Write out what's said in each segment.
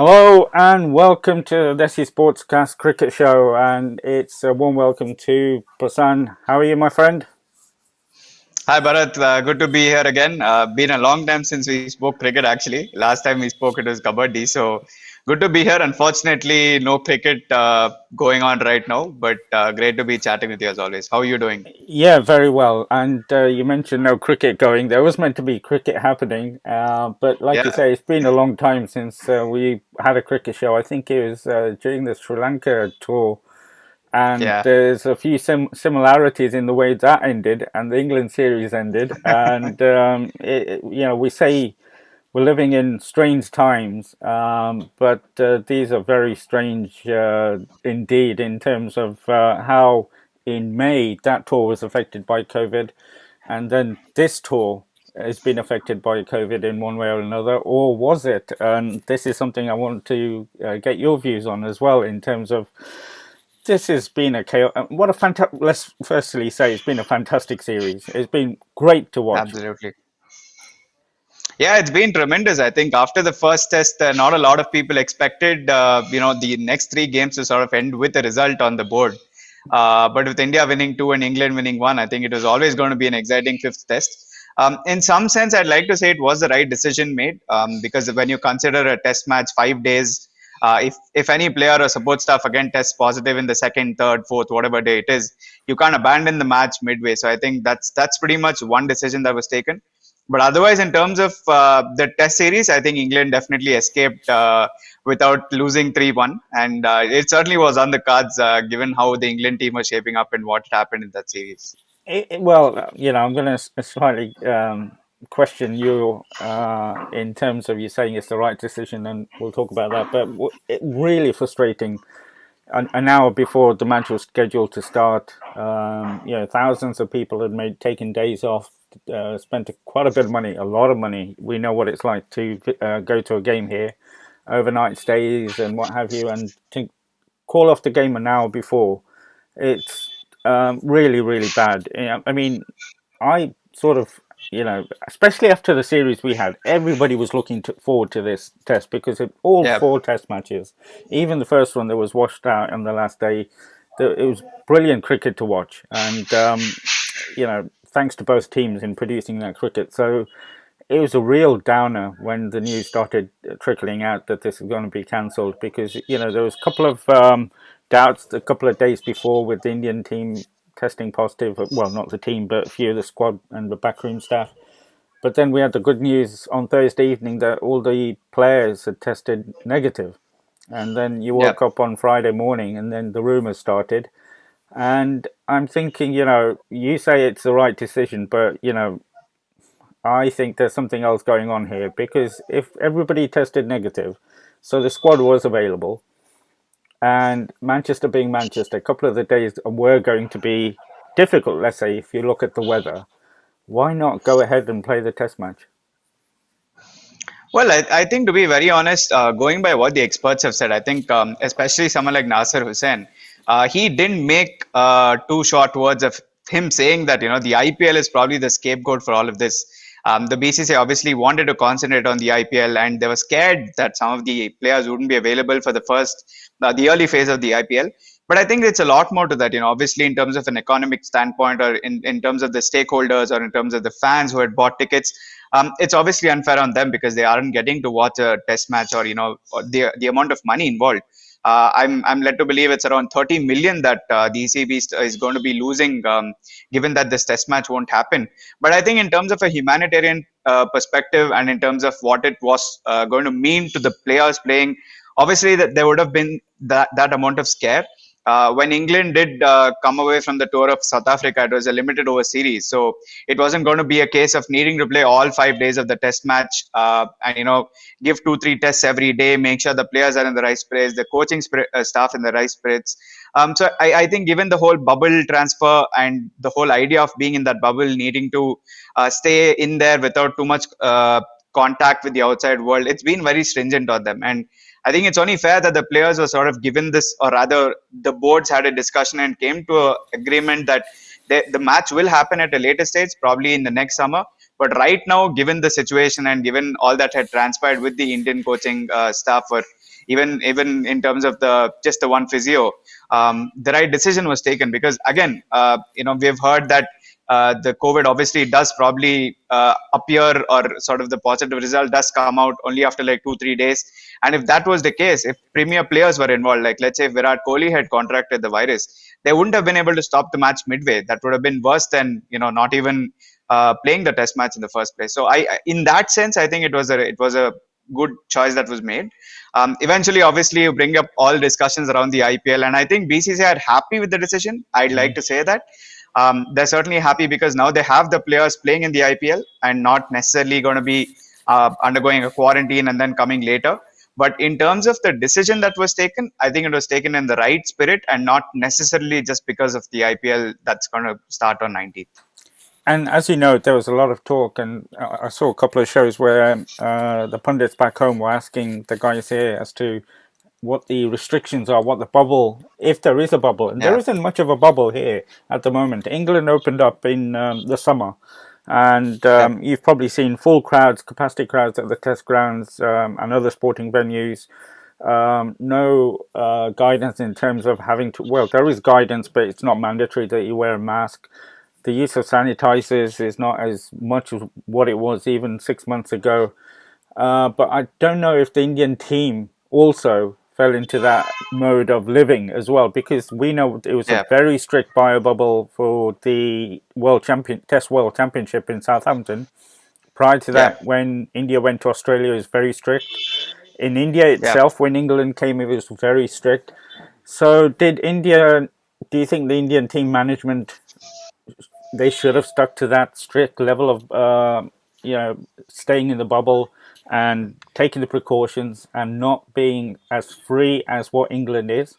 Hello and welcome to the Desi Sportscast Cricket Show, and it's a warm welcome to Prasen. How are you, my friend? Hi Bharat, good to be here again. Been a long time since we spoke cricket actually. Last time we spoke it was kabaddi, so good to be here. Unfortunately, no cricket going on right now, but great to be chatting with you as always. How are you doing? Yeah, very well. And you mentioned no cricket going. There was meant to be cricket happening, but like you Yeah, say, it's been a long time since we had a cricket show. I think it was during the Sri Lanka tour, and yeah, there's a few similarities in the way that ended and the England series ended. And we say we're living in strange times, but these are very strange indeed in terms of how in May that tour was affected by COVID, and then this tour has been affected by COVID in one way or another, or was it? And this is something I want to get your views on as well in terms of this has been a chaos. What a fantastic! Let's firstly say it's been a fantastic series. It's been great to watch. absolutely. Yeah, it's been tremendous. I think after the first test, not a lot of people expected, the next three games to sort of end with a result on the board. But with India winning two and England winning one, I think it was always going to be an exciting fifth test. In some sense, I'd like to say it was the right decision made because when you consider a test match 5 days, if any player or support staff again tests positive in the second, third, fourth, whatever day it is, you can't abandon the match midway. So I think that's pretty much one decision that was taken. But otherwise, in terms of the Test series, I think England definitely escaped without losing 3-1, and it certainly was on the cards given how the England team was shaping up and what happened in that series. I'm going to slightly question you in terms of you saying it's the right decision, and we'll talk about that. But it really frustrating. An hour before the match was scheduled to start, thousands of people had taken days off, spent quite a bit of money, a lot of money. We know what it's like to go to a game here, overnight stays and what have you, and to call off the game an hour before. It's really, really bad. I mean, I sort of, especially after the series we had, everybody was looking forward to this test because all Yeah. four test matches, even the first one that was washed out on the last day, it was brilliant cricket to watch. And, thanks to both teams in producing that cricket. So it was a real downer when the news started trickling out that this was going to be cancelled because there was a couple of doubts a couple of days before with the Indian team testing positive. Well, not the team, but a few of the squad and the backroom staff. But then we had the good news on Thursday evening that all the players had tested negative. And then you Yeah. woke up on Friday morning, and then the rumours started. And I'm thinking, you say it's the right decision, but I think there's something else going on here because if everybody tested negative, so the squad was available, and Manchester being Manchester, a couple of the days were going to be difficult, let's say, if you look at the weather, why not go ahead and play the test match? Well, I think to be very honest, going by what the experts have said, I think especially someone like Nasser Hussain, he didn't make two short words of him saying that the IPL is probably the scapegoat for all of this. The BCCI obviously wanted to concentrate on the IPL, and they were scared that some of the players wouldn't be available for the early phase of the IPL. But I think it's a lot more to that. Obviously in terms of an economic standpoint, or in terms of the stakeholders, or in terms of the fans who had bought tickets, it's obviously unfair on them because they aren't getting to watch a test match, or or the amount of money involved. I'm led to believe it's around 30 million that the ECB is going to be losing, given that this test match won't happen. But I think in terms of a humanitarian perspective, and in terms of what it was going to mean to the players playing, obviously that there would have been that amount of scare. When England did come away from the tour of South Africa, it was a limited over series, so it wasn't going to be a case of needing to play all 5 days of the test match, and give 2-3 tests every day, make sure the players are in the right spirits, the coaching staff in the right spirits. So I think given the whole bubble transfer and the whole idea of being in that bubble, needing to stay in there without too much contact with the outside world, it's been very stringent on them. And I think it's only fair that the players were sort of given this, or rather, the boards had a discussion and came to an agreement that the match will happen at a later stage, probably in the next summer. But right now, given the situation and given all that had transpired with the Indian coaching staff, even in terms of the just the one physio, the right decision was taken. Because again, we've heard that the COVID obviously does probably appear, or sort of the positive result does come out only after like 2-3 days. And if that was the case, if premier players were involved, like let's say if Virat Kohli had contracted the virus, they wouldn't have been able to stop the match midway. That would have been worse than not even playing the test match in the first place. So in that sense, I think it was a good choice that was made. Eventually, obviously, you bring up all discussions around the IPL, and I think BCCI are happy with the decision. I'd like to say that. They're certainly happy because now they have the players playing in the IPL and not necessarily going to be undergoing a quarantine and then coming later. But in terms of the decision that was taken, I think it was taken in the right spirit and not necessarily just because of the IPL that's going to start on 19th. And as you know, there was a lot of talk, and I saw a couple of shows where the pundits back home were asking the guys here as to what the restrictions are, what the bubble, if there is a bubble. And there Yeah, isn't much of a bubble here at the moment. England opened up in the summer, and yeah, you've probably seen full crowds, capacity crowds at the test grounds and other sporting venues. No guidance in terms of having to, well, there is guidance, but it's not mandatory that you wear a mask. The use of sanitizers is not as much as what it was even 6 months ago. But I don't know if the Indian team also fell into that mode of living as well, because we know it was a yeah, very strict bio bubble for the World Championship in Southampton. Prior to yeah, that, when India went to Australia, it was very strict. In India yeah. itself, when England came, it was very strict. So, did India? Do you think the Indian team management, they should have stuck to that strict level of staying in the bubble and taking the precautions and not being as free as what England is?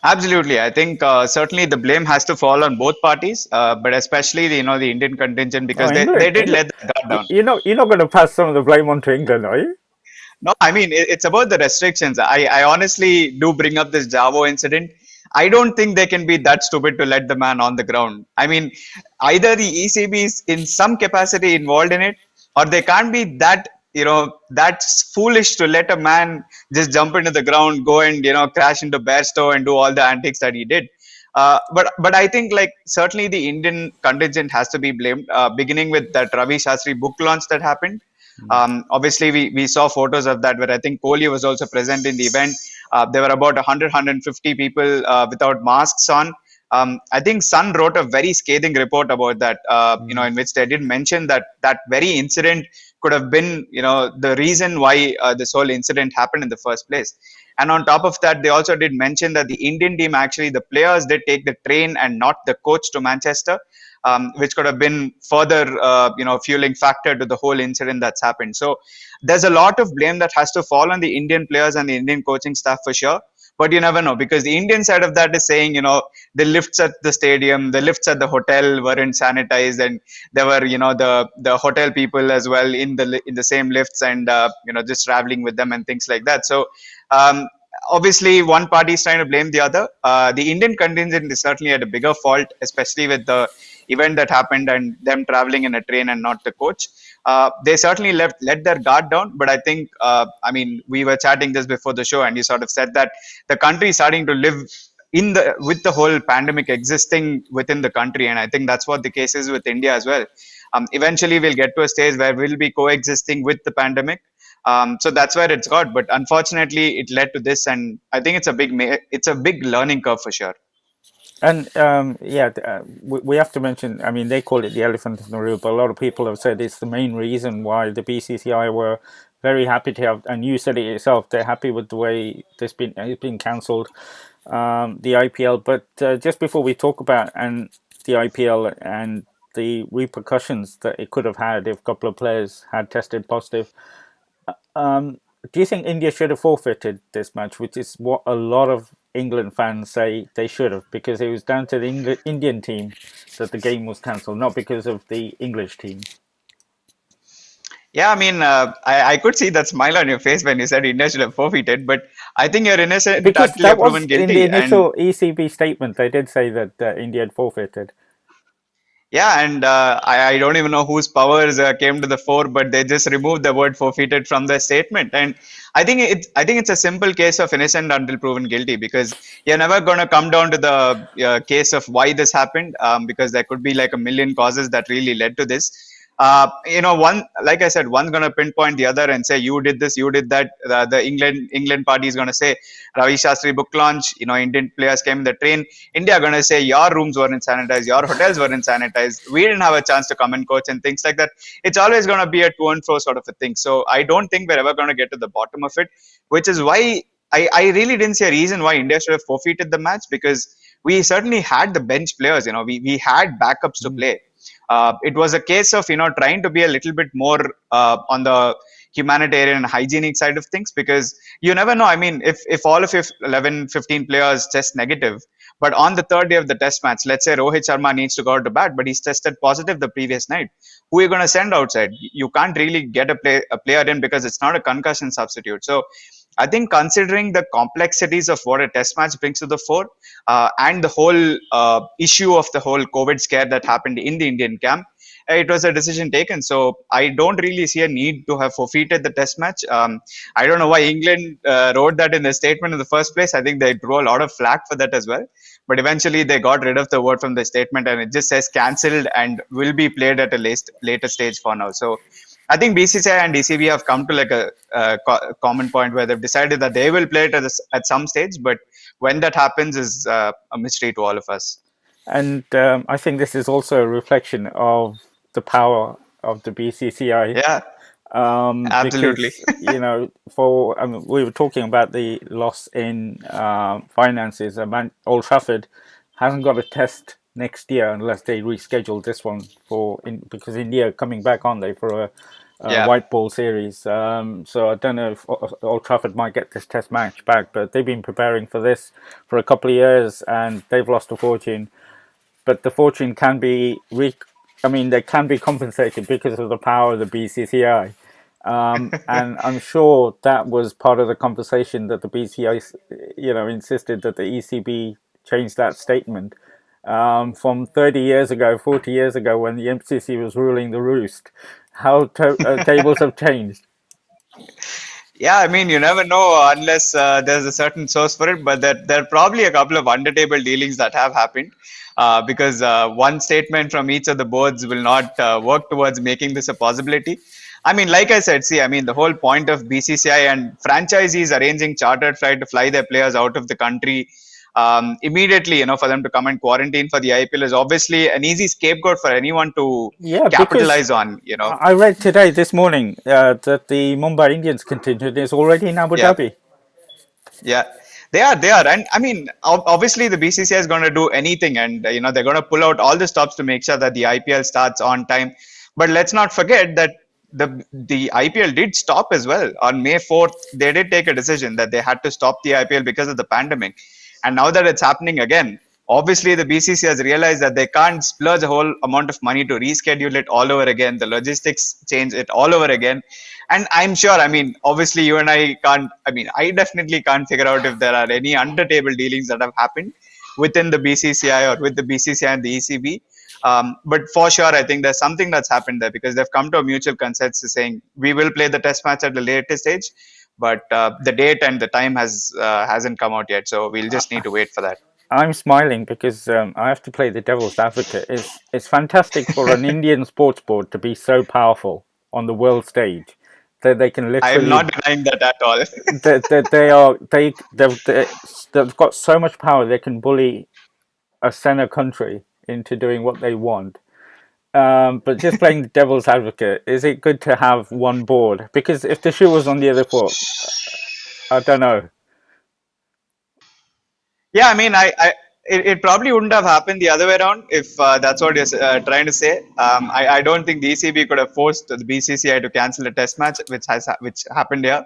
Absolutely. I think certainly the blame has to fall on both parties, but especially the Indian contingent, Oh, because they England, did England. let the guard down. You're not going to pass some of the blame on to England, are you? No, I mean it's about the restrictions. I honestly do bring up this Javo incident. I don't think they can be that stupid to let the man on the ground. I mean, either the ECB is in some capacity involved in it, or they can't be that foolish to let a man just jump into the ground, go and crash into Bairstow and do all the antics that he did. But I think like certainly the Indian contingent has to be blamed, beginning with that Ravi Shastri book launch that happened. Obviously, we saw photos of that where I think Kohli was also present in the event. There were about 100, 150 people without masks on. I think Sun wrote a very scathing report about that, in which they did mention that that very incident could have been, the reason why this whole incident happened in the first place. And on top of that, they also did mention that the Indian team, actually, the players did take the train and not the coach to Manchester, which could have been further, fueling factor to the whole incident that's happened. So there's a lot of blame that has to fall on the Indian players and the Indian coaching staff for sure. But you never know, because the Indian side of that is saying, the lifts at the stadium, the lifts at the hotel weren't sanitized, and there were, the hotel people as well in the same lifts, and just traveling with them and things like that. So um, obviously, one party is trying to blame the other. The Indian contingent is certainly at a bigger fault, especially with the event that happened and them traveling in a train and not the coach. They certainly let their guard down, but I think, I mean, we were chatting this before the show, and you sort of said that the country is starting to live with the whole pandemic existing within the country, and I think that's what the case is with India as well. Eventually, we'll get to a stage where we'll be coexisting with the pandemic. So that's where it's got, but unfortunately, it led to this, and I think it's a big learning curve for sure. And we have to mention, I mean, they call it the elephant in the room, but a lot of people have said it's the main reason why the BCCI were very happy to have, and you said it yourself, they're happy with the way it's been cancelled, the IPL. But just before we talk about the IPL and the repercussions that it could have had if a couple of players had tested positive, do you think India should have forfeited this match, which is what a lot of England fans say they should have, because it was down to the Indian team that the game was cancelled, not because of the English team? Yeah, I mean, I could see that smile on your face when you said India should have forfeited, but I think you're innocent Because until you're that was proven in the guilty. And initial ECB statement, they did say that India had forfeited. Yeah, and I don't even know whose powers came to the fore, but they just removed the word forfeited from the statement. And I think it's a simple case of innocent until proven guilty, because you're never going to come down to the case of why this happened, because there could be like a million causes that really led to this. One, like I said, one's going to pinpoint the other and say you did this, you did that. The England party is going to say Ravi Shastri book launch. Indian players came in the train. India are going to say your rooms weren't sanitized, your hotels weren't sanitized, we didn't have a chance to come and coach and things like that. It's always going to be a to and fro sort of a thing. So I don't think we're ever going to get to the bottom of it, which is why I really didn't see a reason why India should have forfeited the match, because we certainly had the bench players. We had backups to Mm. play. It was a case of trying to be a little bit more on the humanitarian and hygienic side of things, because you never know. I mean, if all of your 11 15 players test negative, but on the third day of the test match, let's say Rohit Sharma needs to go out to bat, but he's tested positive the previous night, who are you going to send outside? You can't really get a player in, because it's not a concussion substitute. So I think, considering the complexities of what a test match brings to the fore, and the whole issue of the whole COVID scare that happened in the Indian camp, it was a decision taken. So I don't really see a need to have forfeited the test match. I don't know why England wrote that in the statement in the first place. I think they drew a lot of flack for that as well. But eventually they got rid of the word from the statement, and it just says cancelled and will be played at a later stage for now. So I think BCCI and DCB have come to like a common point where they've decided that they will play it at some stage, but when that happens is a mystery to all of us. And I think this is also a reflection of the power of the BCCI, Yeah, absolutely. because for we were talking about the loss in finances. Old Trafford hasn't got a test next year unless they reschedule this one because India are coming back, aren't they, for a Yeah. white ball series. So I don't know if Old Trafford might get this test match back, but they've been preparing for this for a couple of years and they've lost a fortune. But the fortune can be they can be compensated because of the power of the BCCI. And I'm sure that was part of the conversation that the BCI, insisted that the ECB change that statement from 30 years ago, 40 years ago, when the MCC was ruling the roost. How tables have changed. Yeah, I mean, you never know unless there's a certain source for it, but there are probably a couple of under-table dealings that have happened, because one statement from each of the boards will not work towards making this a possibility. I mean, like I said, see, I mean, the whole point of BCCI and franchisees arranging chartered flight to fly their players out of the country immediately, for them to come and quarantine for the IPL is obviously an easy scapegoat for anyone to Yeah, because capitalize on. I read this morning, that the Mumbai Indians contingent is already in Abu Yeah. Dhabi. Yeah, they are, and I mean, obviously the BCCI is going to do anything, and they're going to pull out all the stops to make sure that the IPL starts on time. But let's not forget that the IPL did stop as well on May 4th. They did take a decision that they had to stop the IPL because of the pandemic, and now that it's happening again, obviously the BCCI has realized that they can't splurge a whole amount of money to reschedule it all over again. The logistics change it all over again, and I'm sure, I mean, obviously you and I can't, I mean, I definitely can't figure out if there are any under table dealings that have happened within the BCCI or with the BCCI and the ECB. But for sure, I think there's something that's happened there, because they've come to a mutual consensus saying we will play the test match at the later stage, but the date and the time hasn't come out yet. So we'll just need to wait for that. I'm smiling because I have to play the devil's advocate. It's fantastic for an Indian sports board to be so powerful on the world stage that they can I am literally not denying that at all. they've got so much power they can bully a center country into doing what they want. But just playing the devil's advocate, is it good to have one board? Because if the shoe was on the other foot, I don't know. Yeah, I mean, it probably wouldn't have happened the other way around if that's what you're trying to say. I don't think the ECB could have forced the BCCI to cancel a test match, which happened here,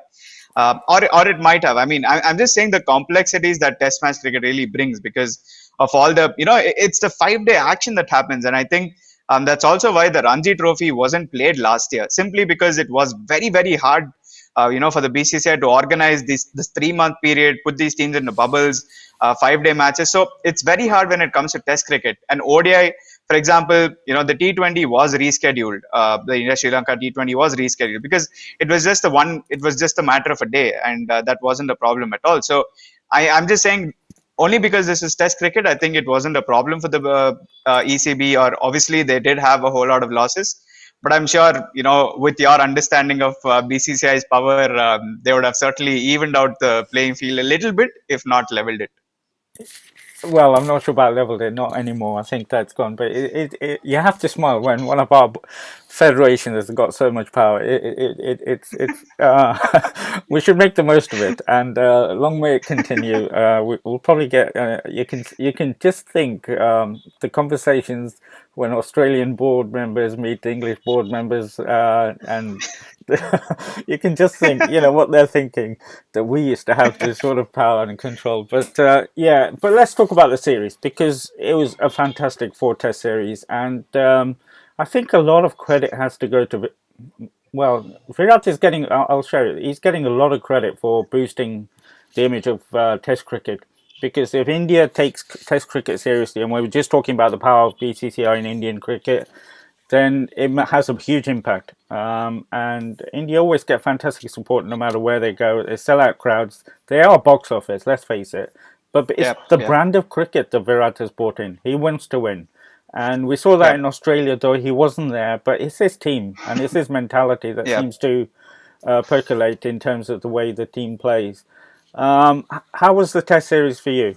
or it might have. I mean, I'm just saying the complexities that test match cricket really brings, because of all the it's the 5 day action that happens, and I think. That's also why the Ranji Trophy wasn't played last year, simply because it was very, very hard, for the BCCI to organize this 3 month period, put these teams into bubbles, 5 day matches. So it's very hard when it comes to Test cricket. And ODI For example, the T20 was rescheduled. The India Sri Lanka T20 was rescheduled because it was just a matter of a day, and that wasn't a problem at all. So I'm just saying, only because this is Test cricket, I think it wasn't a problem for the ECB. Or obviously they did have a whole lot of losses, but I'm sure, with your understanding of BCCI's power, they would have certainly evened out the playing field a little bit, if not leveled it. Well, I'm not sure about leveled it, not anymore. I think that's gone. But you have to smile when one of our federations has got so much power. We should make the most of it, and long may it continue. We'll probably get. You can just think the conversations when Australian board members meet English board members, and you can just think, what they're thinking, that we used to have this sort of power and control. But yeah, but let's talk about the series, because it was a fantastic four-test series, and I think a lot of credit has to go to. Well, Virat is getting. I'll show you. He's getting a lot of credit for boosting the image of Test cricket. Because if India takes Test cricket seriously, and we were just talking about the power of BCCI in Indian cricket, then it has a huge impact. And India always get fantastic support no matter where they go. They sell out crowds. They are box office, let's face it. But it's Yeah, the yeah, brand of cricket that Virat has brought in. He wants to win. And we saw that yeah, in Australia, though he wasn't there. But it's his team and it's his mentality that yeah. seems to percolate in terms of the way the team plays. How was the Test series for you?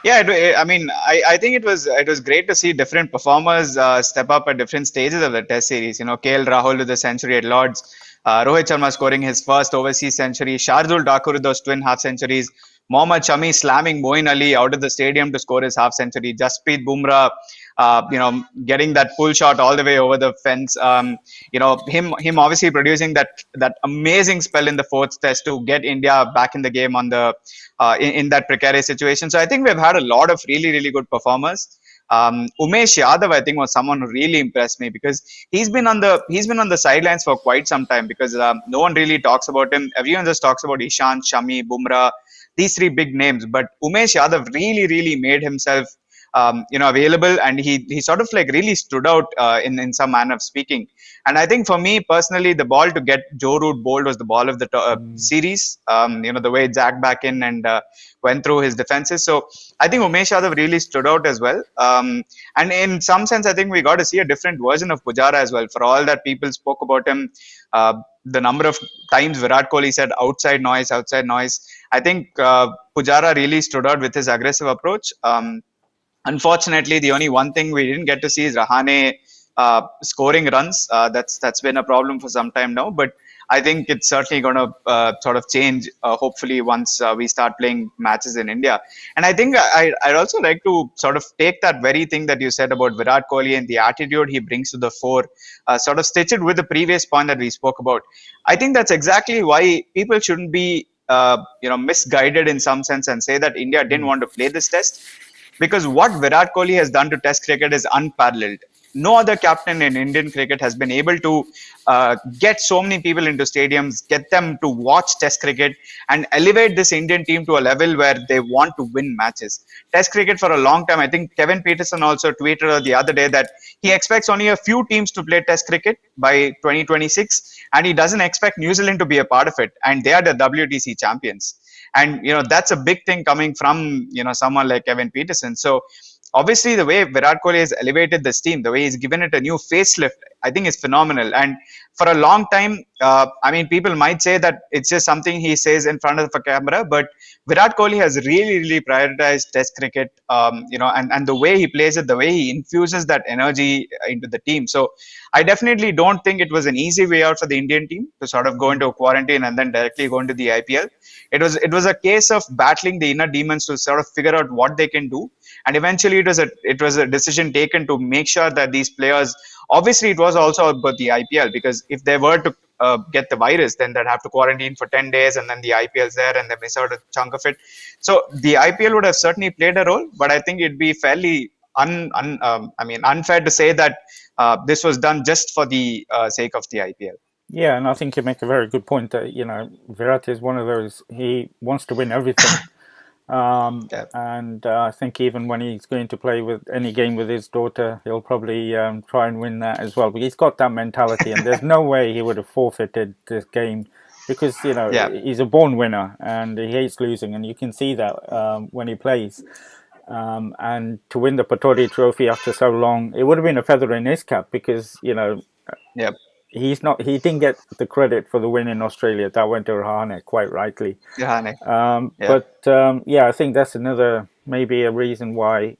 Yeah, I mean, I think it was great to see different performers step up at different stages of the Test series. KL Rahul with a century at Lords, Rohit Sharma scoring his first overseas century, Shardul Thakur with those twin half centuries, Mohammad Shami slamming Moeen Ali out of the stadium to score his half century, Jasprit Bumrah, getting that pull shot all the way over the fence. Him obviously producing that amazing spell in the fourth Test to get India back in the game on the in that precarious situation. So I think we've had a lot of really, really good performers. Umesh Yadav, I think, was someone who really impressed me, because he's been on the sidelines for quite some time, because no one really talks about him. Everyone just talks about Ishant, Shami, Bumrah, these three big names. But Umesh Yadav really, really made himself available, and he sort of like really stood out in some manner of speaking. And I think for me personally, the ball to get Joe Root bowled was the ball of the series. The way Jack back in and went through his defenses. So I think Umesh Yadav really stood out as well. And in some sense, I think we got to see a different version of Pujara as well. For all that people spoke about him, the number of times Virat Kohli said outside noise, outside noise. I think Pujara really stood out with his aggressive approach. Unfortunately, the only one thing we didn't get to see is Rahane scoring runs. That's been a problem for some time now, but I think it's certainly going to sort of change, hopefully, once we start playing matches in India. And I think I'd also like to sort of take that very thing that you said about Virat Kohli and the attitude he brings to the fore, sort of stitch it with the previous point that we spoke about. I think that's exactly why people shouldn't be misguided in some sense and say that India didn't want to play this test, because what Virat Kohli has done to Test cricket is unparalleled. No other captain in Indian cricket has been able to get so many people into stadiums, get them to watch Test cricket, and elevate this Indian team to a level where they want to win matches. Test cricket for a long time, I think Kevin Peterson also tweeted the other day that he expects only a few teams to play Test cricket by 2026, and he doesn't expect New Zealand to be a part of it, and they are the WTC champions. And that's a big thing coming from someone like Kevin Peterson. So obviously the way Virat Kohli has elevated this team, the way he's given it a new facelift, I think is phenomenal. And for a long time, people might say that it's just something he says in front of a camera, but Virat Kohli has really, really prioritized Test cricket, and the way he plays it, the way he infuses that energy into the team. So I definitely don't think it was an easy way out for the Indian team to sort of go into a quarantine and then directly go into the IPL. It was a case of battling the inner demons to sort of figure out what they can do, and eventually it was a decision taken to make sure that these players. Obviously, it was also about the IPL, because if they were to get the virus, then they'd have to quarantine for 10 days, and then the IPL's there and they miss out a chunk of it. So the IPL would have certainly played a role, but I think it'd be fairly unfair to say that this was done just for the sake of the IPL. Yeah, and I think you make a very good point that Virat is one of those. He wants to win everything. Yeah, And I think even when he's going to play with any game with his daughter, he'll probably try and win that as well. But he's got that mentality, and there's no way he would have forfeited this game because yeah, he's a born winner and he hates losing, and you can see that when he plays. And to win the Patori Trophy after so long, it would have been a feather in his cap because yeah, he didn't get the credit for the win in Australia. That went to Rahane quite rightly. yeah, yeah. But yeah, I think that's another maybe a reason why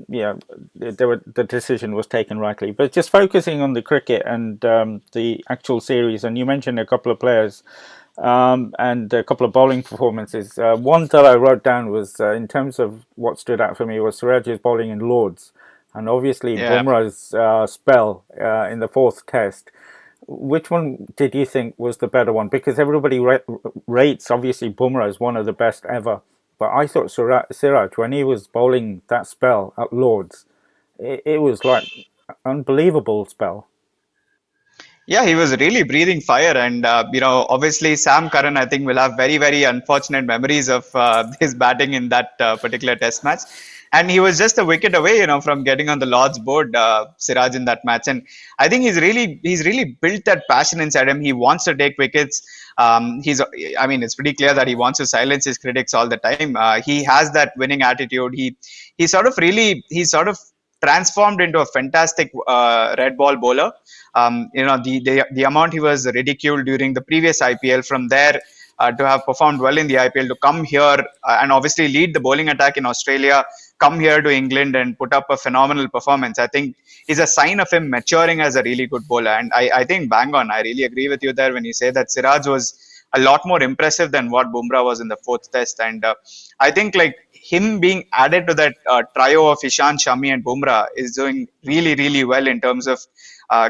the decision was taken rightly. But just focusing on the cricket and the actual series, and you mentioned a couple of players and a couple of bowling performances. One that I wrote down was in terms of what stood out for me was Siraj's bowling in Lords, and obviously Yeah. Bumrah's spell in the fourth test. Which one did you think was the better one? Because everybody rates obviously Bumrah as one of the best ever, but I thought Siraj when he was bowling that spell at Lords, it was like unbelievable spell. Yeah, he was really breathing fire, and obviously Sam Curran, I think, will have very, very unfortunate memories of his batting in that particular Test match. And he was just a wicket away, from getting on the Lord's board, Siraj, in that match. And I think he's really built that passion inside him. He wants to take wickets. I mean, it's pretty clear that he wants to silence his critics all the time. He has that winning attitude. He's sort of transformed into a fantastic red ball bowler. The amount he was ridiculed during the previous IPL, from there to have performed well in the IPL, to come here and obviously lead the bowling attack in Australia, come here to England and put up a phenomenal performance, I think is a sign of him maturing as a really good bowler. And I think bang on. I really agree with you there when you say that Siraj was a lot more impressive than what Bumrah was in the fourth test. And I think like him being added to that trio of Ishan, Shami, and Bumrah is doing really, really well in terms of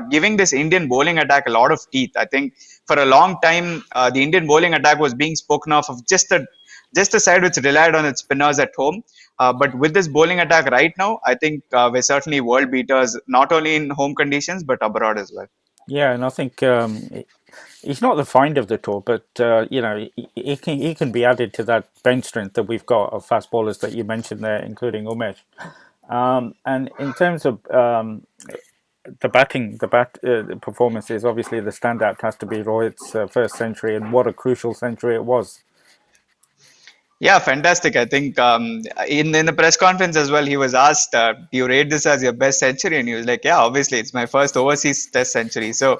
giving this Indian bowling attack a lot of teeth. I think for a long time, the Indian bowling attack was being spoken of just a side which relied on its spinners at home. But with this bowling attack right now, I think we're certainly world beaters, not only in home conditions, but abroad as well. Yeah, and I think he's not the find of the tour, but he can be added to that bench strength that we've got of fast bowlers that you mentioned there, including Umesh. And in terms of the performances, obviously the standout has to be Rohit's first century, and what a crucial century it was. Yeah, fantastic. I think in the press conference as well, he was asked, "Do you rate this as your best century?" And he was like, "Yeah, obviously, it's my first overseas Test century." So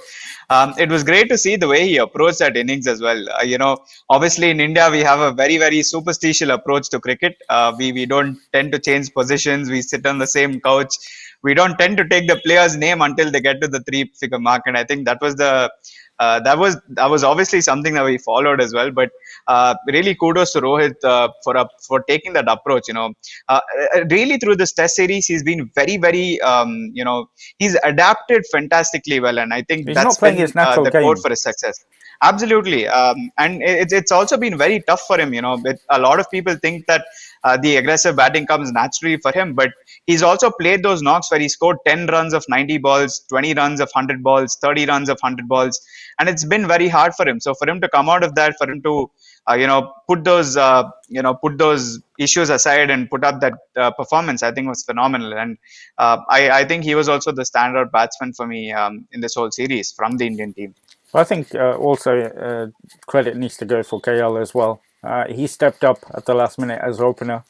it was great to see the way he approached that innings as well. Obviously in India we have a very, very superstitious approach to cricket. We don't tend to change positions. We sit on the same couch. We don't tend to take the player's name until they get to the three-figure mark. And I think that was obviously something that we followed as well. But really kudos to Rohit for taking that approach. Really through this Test series, he's been very, very he's adapted fantastically well, and I think He's not that's playing been his natural the code game. for his success. Absolutely, and it's also been very tough for him. A lot of people think that the aggressive batting comes naturally for him, but he's also played those knocks where he scored 10 runs of 90 balls, 20 runs of 100 balls, 30 runs of 100 balls, and it's been very hard for him. So for him to come out of that, for him to put those issues aside and put up that performance, I think was phenomenal. And I think he was also the standout batsman for me in this whole series from the Indian team. I think also credit needs to go for KL as well. He stepped up at the last minute as opener,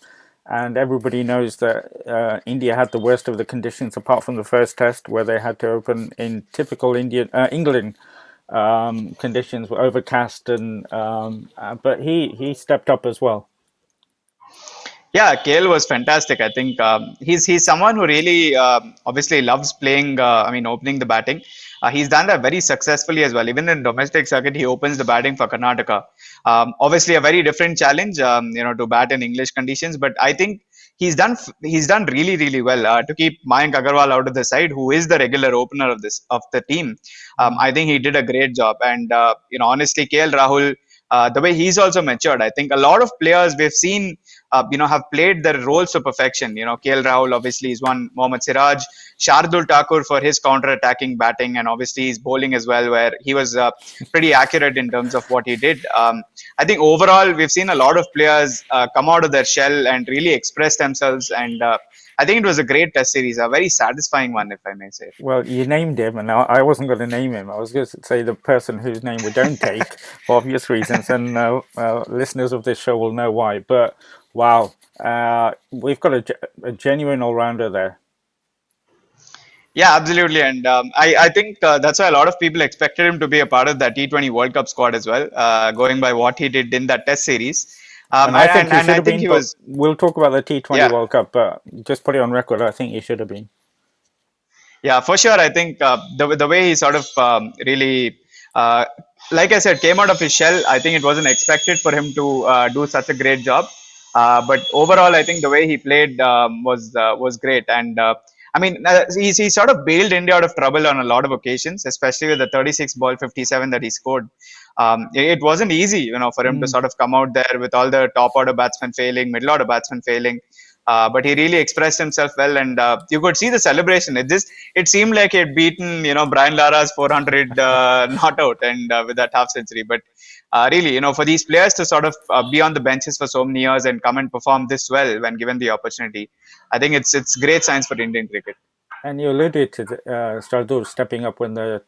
and everybody knows that India had the worst of the conditions apart from the first test where they had to open in typical England conditions, were overcast, and but he stepped up as well. Yeah, Kale was fantastic. I think he's someone who really obviously loves playing. Opening the batting. He's done that very successfully as well. Even in domestic circuit, he opens the batting for Karnataka. Obviously, a very different challenge, to bat in English conditions. But I think he's done really, really well to keep Mayank Agarwal out of the side, who is the regular opener of the team. I think he did a great job. And honestly, KL Rahul, the way he's also matured, I think a lot of players we've seen have played their roles to perfection. KL Rahul obviously is one, Mohammad Siraj, Shardul Thakur for his counter-attacking batting, and obviously his bowling as well, where he was pretty accurate in terms of what he did. I think overall we've seen a lot of players come out of their shell and really express themselves, and I think it was a great test series, a very satisfying one, if I may say. Well, you named him, and I wasn't going to name him. I was going to say the person whose name we don't take for obvious reasons, and listeners of this show will know why. But wow, we've got a genuine all-rounder there. Yeah, absolutely, and I think that's why a lot of people expected him to be a part of that T20 World Cup squad as well, going by what he did in that Test series. And I think he And should I have think been, he but was, we'll talk about the T20 yeah, World Cup. But just put it on record, I think he should have been. yeah, for sure. I think the way he sort of really, uh, like I said, came out of his shell. I think it wasn't expected for him to do such a great job. But overall, I think the way he played was great. And I mean, he sort of bailed India out of trouble on a lot of occasions, especially with the 36 ball 57 that he scored. It wasn't easy, for him to Mm. sort of come out there with all the top order batsmen failing, middle order batsmen failing. But he really expressed himself well, and you could see the celebration. It seemed like he had beaten Brian Lara's 400 not out, and with that half century. But really, for these players to sort of be on the benches for so many years and come and perform this well when given the opportunity, I think it's great signs for Indian cricket. And you alluded to Stardur stepping up when the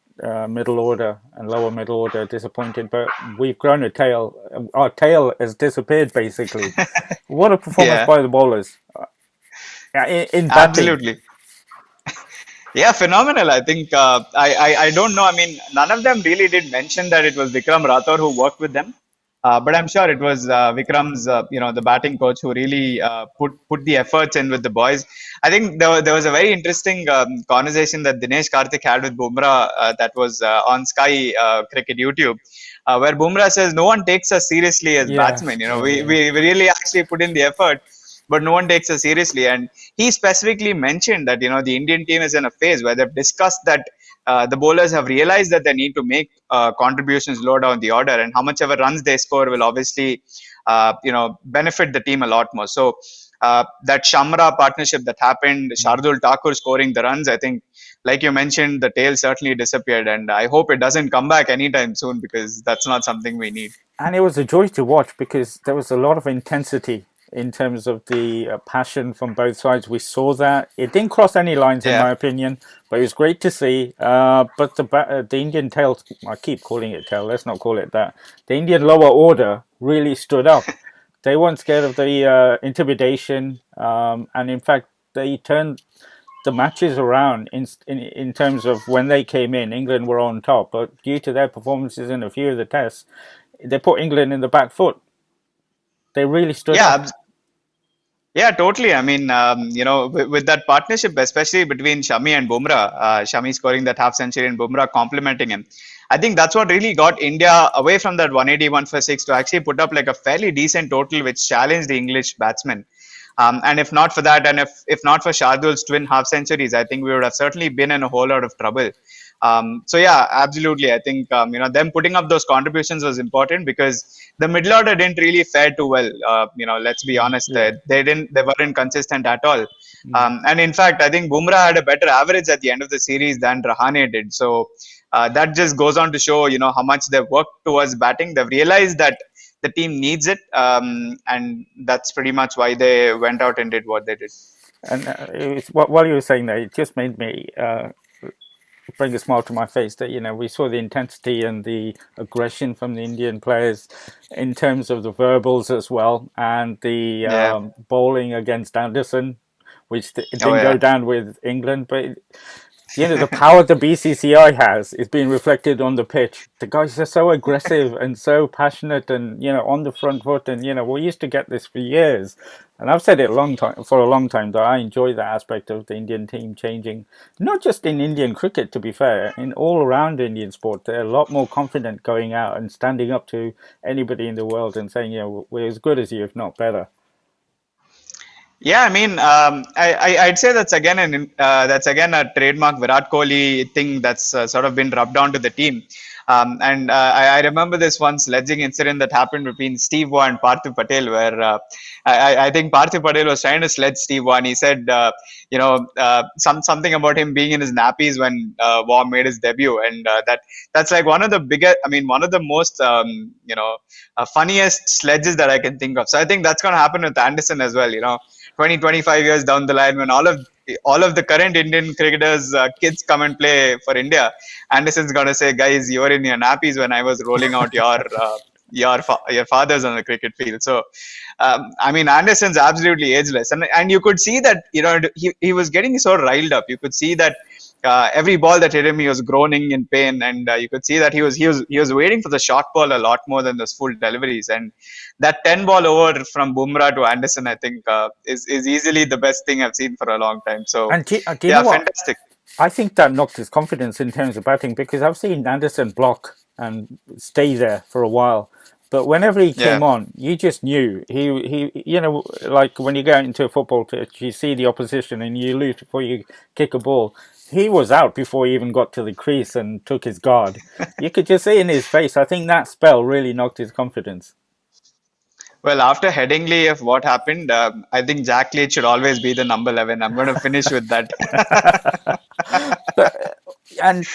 middle order and lower middle order are disappointed, but we've grown a tail. Our tail has disappeared, basically. What a performance Yeah, by the bowlers in batting. absolutely. Yeah, phenomenal. I think I don't know. I mean, none of them really did mention that it was Vikram Rathore who worked with them, but I'm sure it was Vikram's, the batting coach who really put the efforts in with the boys. I think there was a very interesting conversation that Dinesh Karthik had with Bumrah that was on Sky Cricket YouTube. Where Bumrah says no one takes us seriously as Yeah, batsmen. yeah, yeah. We really actually put in the effort, but no one takes us seriously. And he specifically mentioned that the Indian team is in a phase where they've discussed that the bowlers have realized that they need to make contributions low down the order, and how much ever runs they score will obviously benefit the team a lot more. So that Shamra partnership that happened, Shardul Thakur scoring the runs, I think, like you mentioned, the tail certainly disappeared, and I hope it doesn't come back anytime soon, because that's not something we need. And it was a joy to watch because there was a lot of intensity in terms of the passion from both sides. We saw that it didn't cross any lines, in Yeah. my opinion, but it was great to see. But the Indian tail, I keep calling it tail. Let's not call it that. The Indian lower order really stood up. They weren't scared of the intimidation, and in fact, they turned the matches around in terms of when they came in. England were on top, but due to their performances in a few of the tests, they put England in the back foot. They really stood up. Yeah, yeah, totally. I mean, with that partnership, especially between Shami and Bumrah, Shami scoring that half century and Bumrah complimenting him, I think that's what really got India away from that 181 for six to actually put up like a fairly decent total, which challenged the English batsmen. And if not for that, and if not for Shardul's twin half centuries, I think we would have certainly been in a whole lot of trouble. So yeah, absolutely. I think them putting up those contributions was important, because the middle order didn't really fare too well. Let's be honest, Yeah. they weren't consistent at all. Mm. And in fact, I think Bumrah had a better average at the end of the series than Rahane did. So that just goes on to show how much they've worked towards batting. They've realized that the team needs it, and that's pretty much why they went out and did what they did. And while you were saying that, it just made me bring a smile to my face that we saw the intensity and the aggression from the Indian players in terms of the verbals as well, and the Yeah. bowling against Anderson, which it Oh didn't go yeah. down with England, but the power the BCCI has is being reflected on the pitch. The guys are so aggressive and so passionate, and on the front foot, and we used to get this for years. And I've said it for a long time that I enjoy that aspect of the Indian team changing, not just in Indian cricket, to be fair, in all around Indian sport. They're a lot more confident going out and standing up to anybody in the world and saying, we're as good as you, if not better. Yeah, I mean, I'd say that's again a trademark Virat Kohli thing that's sort of been rubbed onto the team. And I remember this one sledging incident that happened between Steve Waugh and Parthiv Patel, where I think Parthiv Patel was trying to sledge Steve Waugh, and he said, something about him being in his nappies when Waugh made his debut, and that's like one of the biggest, I mean, one of the most, funniest sledges that I can think of. So I think that's going to happen with Anderson as well. 20-25 years down the line when all of the current Indian cricketers kids come and play for India, Anderson's gonna say, guys, you were in your nappies when I was rolling out your fathers on the cricket field. So I mean, Anderson's absolutely ageless, and you could see that he was getting so riled up. You could see that every ball that hit him, he was groaning in pain, and you could see that he was waiting for the short ball a lot more than those full deliveries. And that 10 ball over from Bumrah to Anderson, I think, is easily the best thing I've seen for a long time. So, And do you know yeah, what? fantastic. I think that knocked his confidence in terms of batting because I've seen Anderson block and stay there for a while. But whenever he came Yeah, on, you just knew like when you go out into a football pitch, you see the opposition and you lose before you kick a ball. He was out before he even got to the crease and took his guard. You could just see in his face. I think that spell really knocked his confidence. well, after Headingley, of what happened, I think Jack Leach should always be the number 11. I'm going to finish with that. But and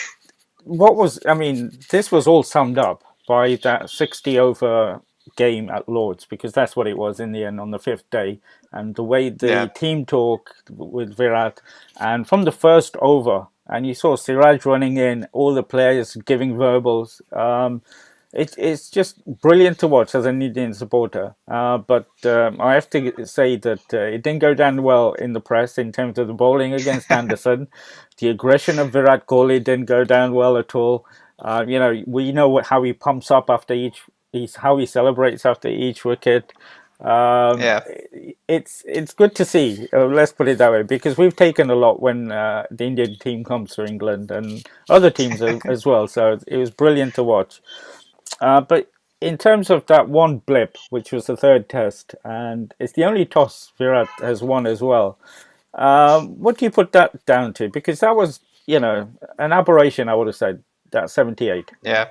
what was I mean, this was all summed up by that 60 over game at Lords because that's what it was in the end on the fifth day, and the way the Yeah. team talk with Virat, and from the first over, and you saw Siraj running in, all the players giving verbals. It's just brilliant to watch as an Indian supporter. But I have to say that it didn't go down well in the press in terms of the bowling against Anderson. The aggression of Virat Kohli didn't go down well at all. We know how he pumps up after how he celebrates after each wicket. Um, Yeah. it's good to see. Let's put it that way, because we've taken a lot when the Indian team comes to England and other teams as well. So it was brilliant to watch. But in terms of that one blip, which was the third test, and it's the only toss Virat has won as well. What do you put that down to? Because that was, an aberration, I would have said, that 78. Yeah.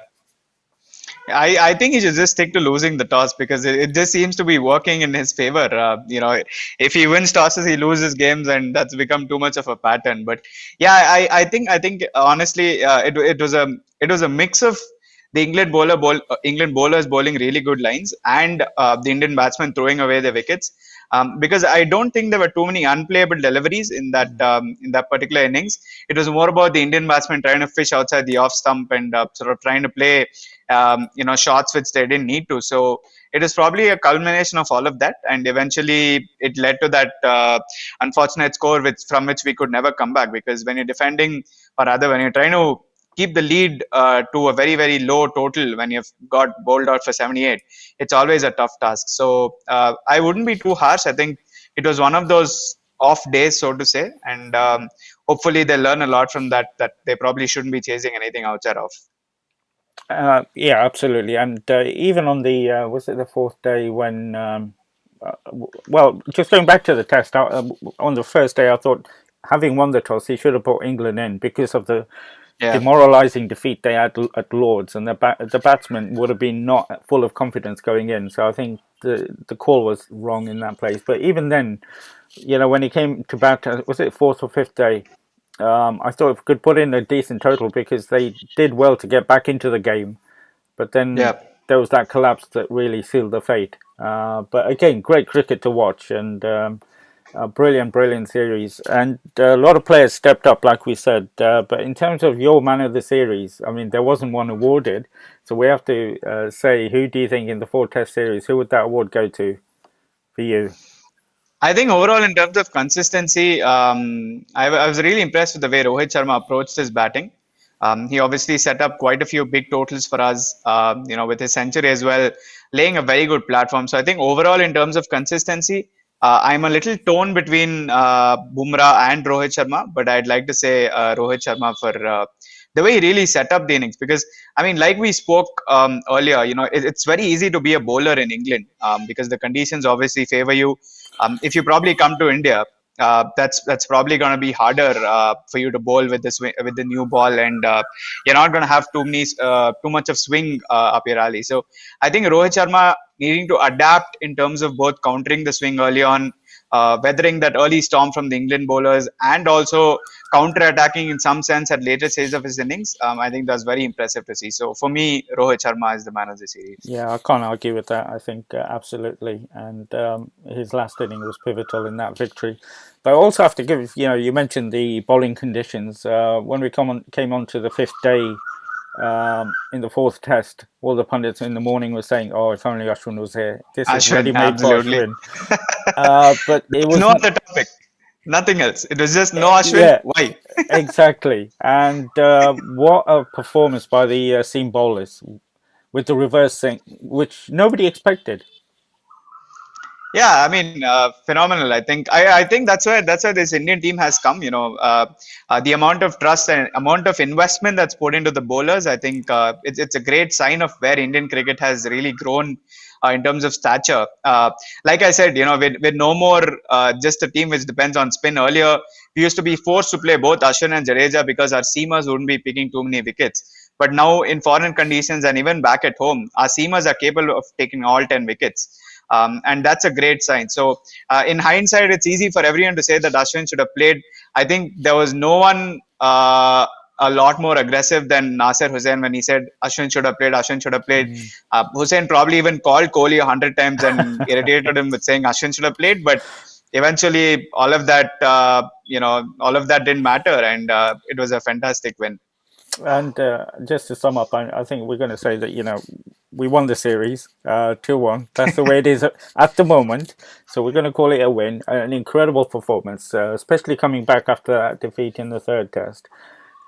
I think he should just stick to losing the toss because it just seems to be working in his favor. If he wins tosses, he loses games, and that's become too much of a pattern. But yeah, I think honestly, it was a mix of the England bowlers bowling really good lines and the Indian batsmen throwing away their wickets. Because I don't think there were too many unplayable deliveries in that particular innings. It was more about the Indian batsmen trying to fish outside the off stump and sort of trying to play shots which they didn't need to. So it is probably a culmination of all of that, and eventually it led to that unfortunate score, from which we could never come back. Because when you're defending, or rather, when you're trying to keep the lead to a very very low total when you've got bowled out for 78, it's always a tough task. So I wouldn't be too harsh. I think it was one of those off days, so to say, and hopefully they learn a lot from that. That they probably shouldn't be chasing anything outside of. Yeah, absolutely. And even on the, was it the fourth day when, well, just going back to the test, on the first day, I thought having won the toss, he should have put England in because of the Yeah. demoralising defeat they had at Lords, and the batsmen would have been not full of confidence going in. So I think the call was wrong in that place. But even then, when he came to bat, was it fourth or fifth day? I thought if we could put in a decent total because they did well to get back into the game, but then Yeah. there was that collapse that really sealed the fate. But again, great cricket to watch, and a brilliant, brilliant series, and a lot of players stepped up, like we said. But in terms of your man of the series, I mean, there wasn't one awarded, so we have to say, who do you think in the four Test series, who would that award go to for you? I think overall, in terms of consistency, I was really impressed with the way Rohit Sharma approached his batting. He obviously set up quite a few big totals for us, with his century as well, laying a very good platform. So I think overall, in terms of consistency, I'm a little torn between Bumrah and Rohit Sharma, but I'd like to say Rohit Sharma for the way he really set up the innings. Because I mean, like we spoke earlier, it's very easy to be a bowler in England, because the conditions obviously favor you. If you probably come to India, that's probably going to be harder for you to bowl with with the new ball, and you're not going to have too much of swing up your alley. So I think Rohit Sharma needing to adapt in terms of both countering the swing early on, weathering that early storm from the England bowlers, and also counter-attacking in some sense at later stages of his innings. I think that's very impressive to see. So for me, Rohit Sharma is the man of the series. Yeah, I can't argue with that. I think absolutely, and his last inning was pivotal in that victory. But I also have to give, you mentioned the bowling conditions. When we came on to the fifth day in the fourth test, all the pundits in the morning were saying, "Oh, if only Ashwin was here. This is ready Ashwin, made for absolutely. Ashwin." But it No wasn't. other topic, nothing else. It was just no Ashwin. Yeah, Why? exactly. And what a performance by the seam bowlers with the reverse thing, which nobody expected. Yeah, I mean, phenomenal. I think that's where this Indian team has come. The amount of trust and amount of investment that's put into the bowlers. I think it's a great sign of where Indian cricket has really grown in terms of stature. Like I said, we're no more just a team which depends on spin. Earlier, we used to be forced to play both Ashwin and Jadeja because our seamers wouldn't be picking too many wickets. But now in foreign conditions and even back at home, our seamers are capable of taking all 10 wickets. And that's a great sign. So, in hindsight, it's easy for everyone to say that Ashwin should have played. I think there was no one a lot more aggressive than Nasser Hussain when he said Ashwin should have played. Ashwin should have played. Mm. Hussain probably even called Kohli 100 times and irritated him with saying Ashwin should have played. But eventually, all of that didn't matter, and it was a fantastic win. And just to sum up, I think we're going to say that we won the series 2-1. That's the way it is at the moment. So we're going to call it a win, an incredible performance, especially coming back after that defeat in the third test.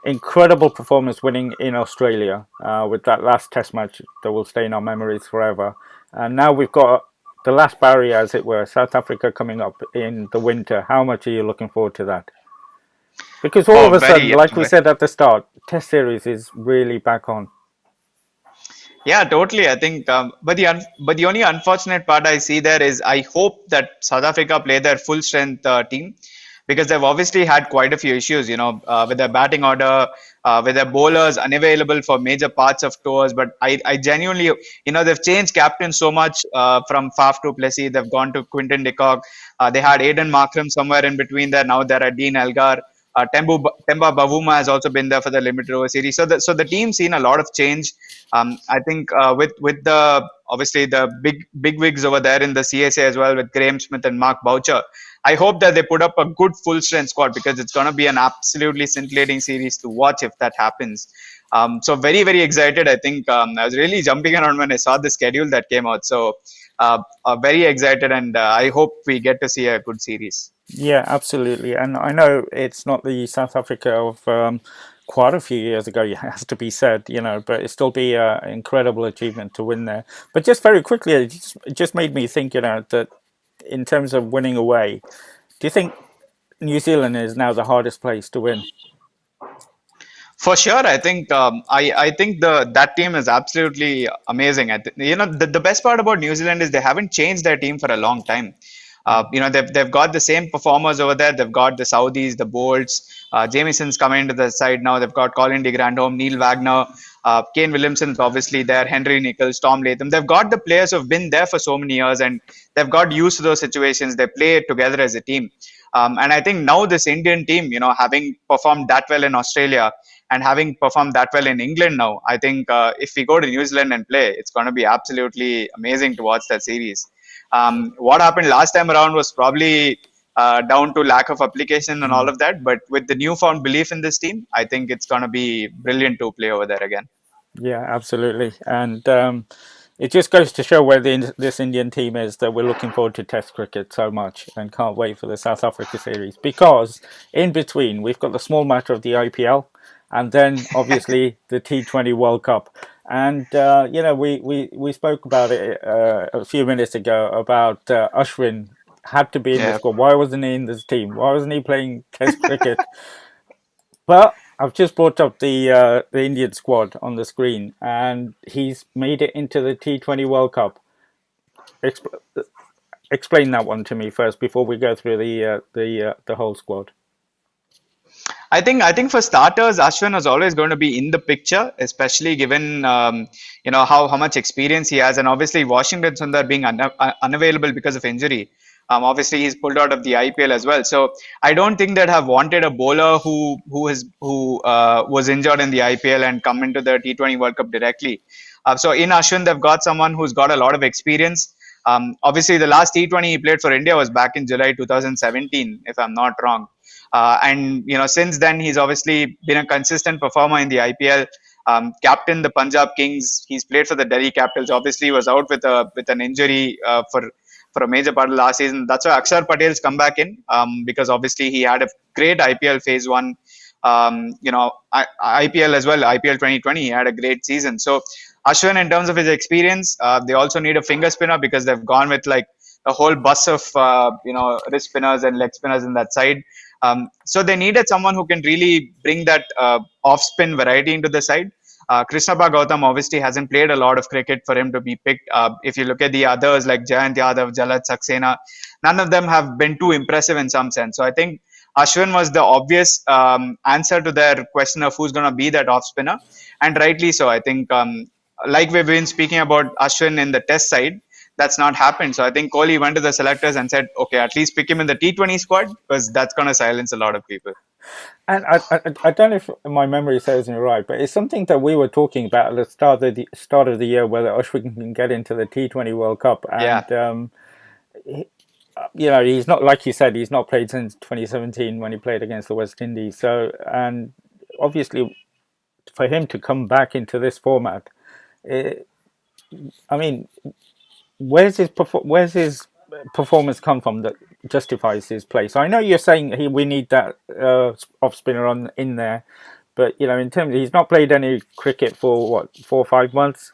Incredible performance winning in Australia with that last test match that will stay in our memories forever. And now we've got the last barrier, as it were, South Africa coming up in the winter. How much are you looking forward to that? Because all of Oh, a sudden, very. like we said at the start, Test series is really back on. Yeah, totally. I think, but the only unfortunate part I see there is I hope that South Africa play their full strength team, because they've obviously had quite a few issues, with their batting order, with their bowlers unavailable for major parts of tours. But I genuinely, they've changed captain so much from Faf to Plessis. They've gone to Quinton de Kock. They had Aidan Markram somewhere in between there. Now they're at Dean Elgar. Temba Bavuma has also been there for the limited over series. So the team's seen a lot of change. I think with the obviously the big wigs over there in the CSA as well, with Graham Smith and Mark Boucher. I hope that they put up a good full strength squad, because it's going to be an absolutely scintillating series to watch if that happens. So very, very excited. I think I was really jumping around when I saw the schedule that came out. So very excited, and I hope we get to see a good series. Yeah, absolutely. And I know it's not the South Africa of quite a few years ago, it has to be said, but it still be an incredible achievement to win there. But just very quickly, it just made me think, that in terms of winning away, do you think New Zealand is now the hardest place to win? For sure, I think I think that team is absolutely amazing. The best part about New Zealand is they haven't changed their team for a long time. Mm. They've got the same performers over there. They've got the Saudis, the Bolts. Jamison's coming into the side now. They've got Colin de Grandhomme, Neil Wagner, Kane Williamson's obviously there, Henry Nichols, Tom Latham. They've got the players who've been there for so many years, and they've got used to those situations. They play together as a team. And I think now this Indian team, having performed that well in Australia and having performed that well in England now, I think if we go to New Zealand and play, it's going to be absolutely amazing to watch that series. What happened last time around was probably down to lack of application and all Mm. of that. But with the newfound belief in this team, I think it's going to be brilliant to play over there again. Yeah, absolutely. And it just goes to show where this Indian team is, that we're looking forward to Test cricket so much and can't wait for the South Africa series, because in between we've got the small matter of the IPL, and then obviously the T20 World Cup. And we spoke about it a few minutes ago about Ashwin had to be in the Yeah. squad. Why wasn't he in this team? Why wasn't he playing Test cricket? But I've just brought up the Indian squad on the screen, and he's made it into the T20 World Cup. Expl- Explain that one to me first before we go through the whole squad. I think for starters, Ashwin is always going to be in the picture, especially given how much experience he has, and obviously Washington Sundar being unavailable because of injury. Obviously, he's pulled out of the IPL as well. So I don't think they'd have wanted a bowler who was injured in the IPL and come into the T20 World Cup directly. So in Ashwin, they've got someone who's got a lot of experience. Obviously, the last T20 he played for India was back in July 2017, if I'm not wrong. And since then, he's obviously been a consistent performer in the IPL. Captain the Punjab Kings. He's played for the Delhi Capitals. Obviously, was out with an injury for a major part of last season. That's why Akshar Patel's come back in, because obviously he had a great IPL phase one. IPL as well. IPL 2020, he had a great season. So Ashwin, in terms of his experience, they also need a finger spinner because they've gone with like a whole bus of wrist spinners and leg spinners in that side. So they needed someone who can really bring that off spin variety into the side. Krishnappa Gautam obviously hasn't played a lot of cricket for him to be picked. If you look at the others like Jayant Yadav, Jalaj Saxena, none of them have been too impressive in some sense. So I think Ashwin was the obvious answer to their question of who's going to be that off spinner, and rightly so. I think, like we've been speaking about Ashwin in the test side, that's not happened. So I think Kohli went to the selectors and said, okay, at least pick him in the T20 squad because that's going to silence a lot of people. And I don't know if my memory serves me right, but it's something that we were talking about at the start of the year, whether Ashwin can get into the T20 World Cup. Yeah. And he's not, like you said, he's not played since 2017 when he played against the West Indies. So, and obviously, for him to come back into this format, I mean, where's his performance come from that justifies his place? I know you're saying we need that off spinner on in there, but in terms he's not played any cricket for what 4 or 5 months.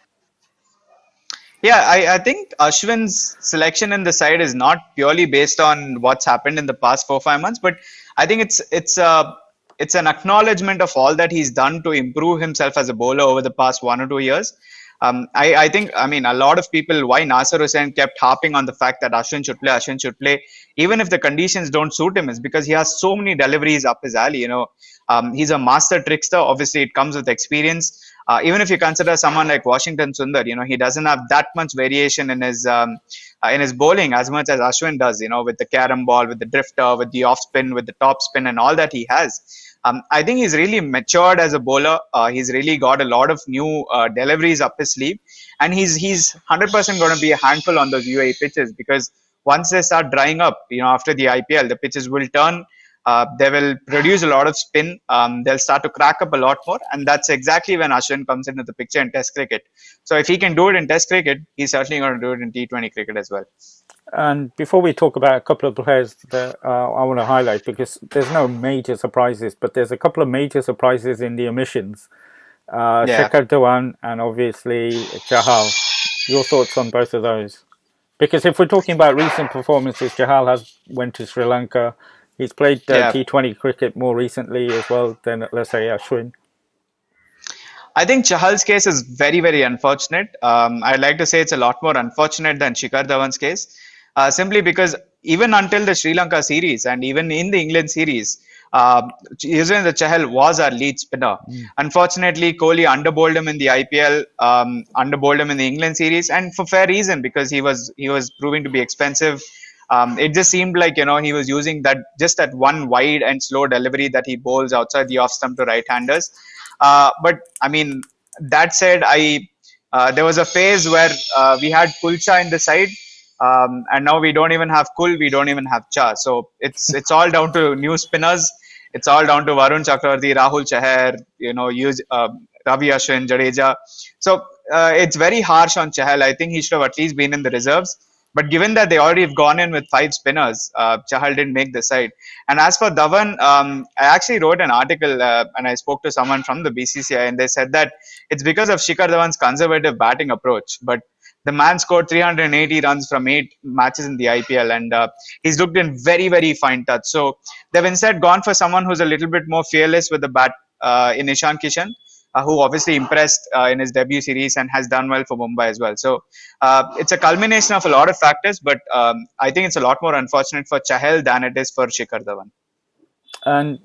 Yeah, I think Ashwin's selection in the side is not purely based on what's happened in the past 4 5 months, but I think it's an acknowledgement of all that he's done to improve himself as a bowler over the past 1 or 2 years. I think, I mean, a lot of people, why Nasser Hussain kept harping on the fact that Ashwin should play, even if the conditions don't suit him, is because he has so many deliveries up his alley. He's a master trickster. Obviously, it comes with experience. Even if you consider someone like Washington Sundar, he doesn't have that much variation in his bowling as much as Ashwin does. With the carom ball, with the drifter, with the off spin, with the top spin, and all that he has. I think he's really matured as a bowler. He's really got a lot of new deliveries up his sleeve, and he's 100% going to be a handful on those UAE pitches because once they start drying up, after the IPL, the pitches will turn. They will produce a lot of spin. They'll start to crack up a lot more, and that's exactly when Ashwin comes into the picture in Test cricket. So if he can do it in Test cricket, he's certainly going to do it in T20 cricket as well. And before we talk about a couple of players that I want to highlight, because there's no major surprises, but there's a couple of major surprises in the omissions. Yeah. Shikhar Dhawan and obviously Chahal. Your thoughts on both of those? Because if we're talking about recent performances, Chahal has went to Sri Lanka. He's played T20 cricket more recently as well than, let's say, Ashwin. I think Chahal's case is very, very unfortunate. I'd like to say it's a lot more unfortunate than Shikhar Dhawan's case, simply because even until the Sri Lanka series and even in the England series, Yuzvendra Chahal was our lead spinner. Unfortunately, Kohli underbowled him in the IPL, underbowled him in the England series, and for fair reason because he was proving to be expensive. It just seemed like he was using that one wide and slow delivery that he bowls outside the off stump to right-handers. But I mean, that said, there was a phase where we had Kulcha in the side, and now we don't even have Kul, we don't even have Cha. So it's all down to new spinners. It's all down to Varun Chakravarti, Rahul Chahar, Ravi Ashwin, Jadeja. So it's very harsh on Chahal. I think he should have at least been in the reserves. But given that they already have gone in with 5 spinners, Chahal didn't make the side. And as for Dhawan, I actually wrote an article and I spoke to someone from the BCCI and they said that it's because of Shikhar Dhawan's conservative batting approach. But the man scored 380 runs from 8 matches in the IPL and he's looked in very, very fine touch. So they've instead gone for someone who's a little bit more fearless with the bat. in Ishan Kishan, who obviously impressed in his debut series and has done well for Mumbai as well. So it's a culmination of a lot of factors, but I think it's a lot more unfortunate for Chahal than it is for Shikhar Dhawan. And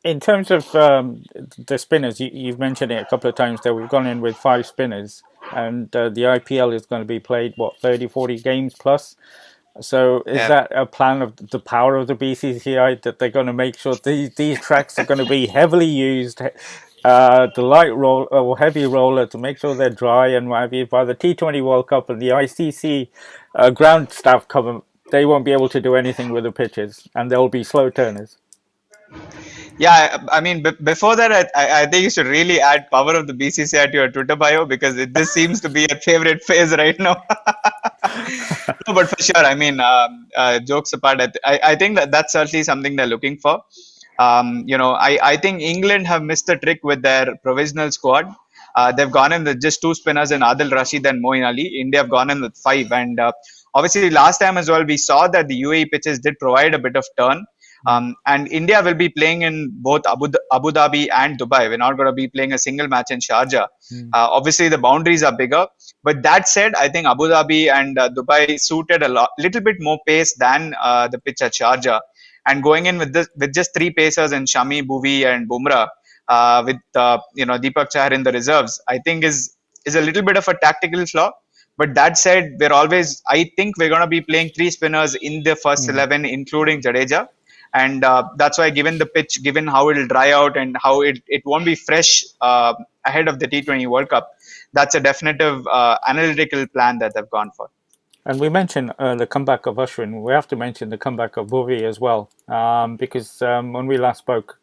in terms of the spinners, you've mentioned it a couple of times that we've gone in with five spinners, and the IPL is going to be played, what, 30, 40 games plus? So is Yeah. that a plan of the power of the BCCI that they're going to make sure these tracks are going to be heavily used, the light roll or heavy roller to make sure they're dry and what have you? By the T20 World Cup and the ICC ground staff come, they won't be able to do anything with the pitches, and they'll be slow turners. Yeah, I mean, before that, I think you should really add power of the BCCI to your Twitter bio because this seems to be your favorite phase right now. No, but for sure, I mean, jokes apart, I think that that's certainly something they're looking for. I think England have missed the trick with their provisional squad. They've gone in with just two spinners in Adil Rashid and Moeen Ali. India have gone in with five. And obviously, last time as well, we saw that the UAE pitches did provide a bit of turn. And India will be playing in both Abu Dhabi and Dubai. We're not going to be playing a single match in Sharjah. Obviously, the boundaries are bigger. But that said, I think Abu Dhabi and Dubai suited little bit more pace than the pitch at Sharjah. And going in with just three pacers and Shami, Bhuvi, and Bumrah, with Deepak Chahar in the reserves, I think is a little bit of a tactical flaw. But that said, I think we're going to be playing three spinners in the first 11, including Jadeja. And that's why, given the pitch, given how it'll dry out and how it won't be fresh ahead of the T20 World Cup, that's a definitive analytical plan that they've gone for. And we mentioned the comeback of Ashwin. We have to mention the comeback of Bhuvi as well, because when we last spoke,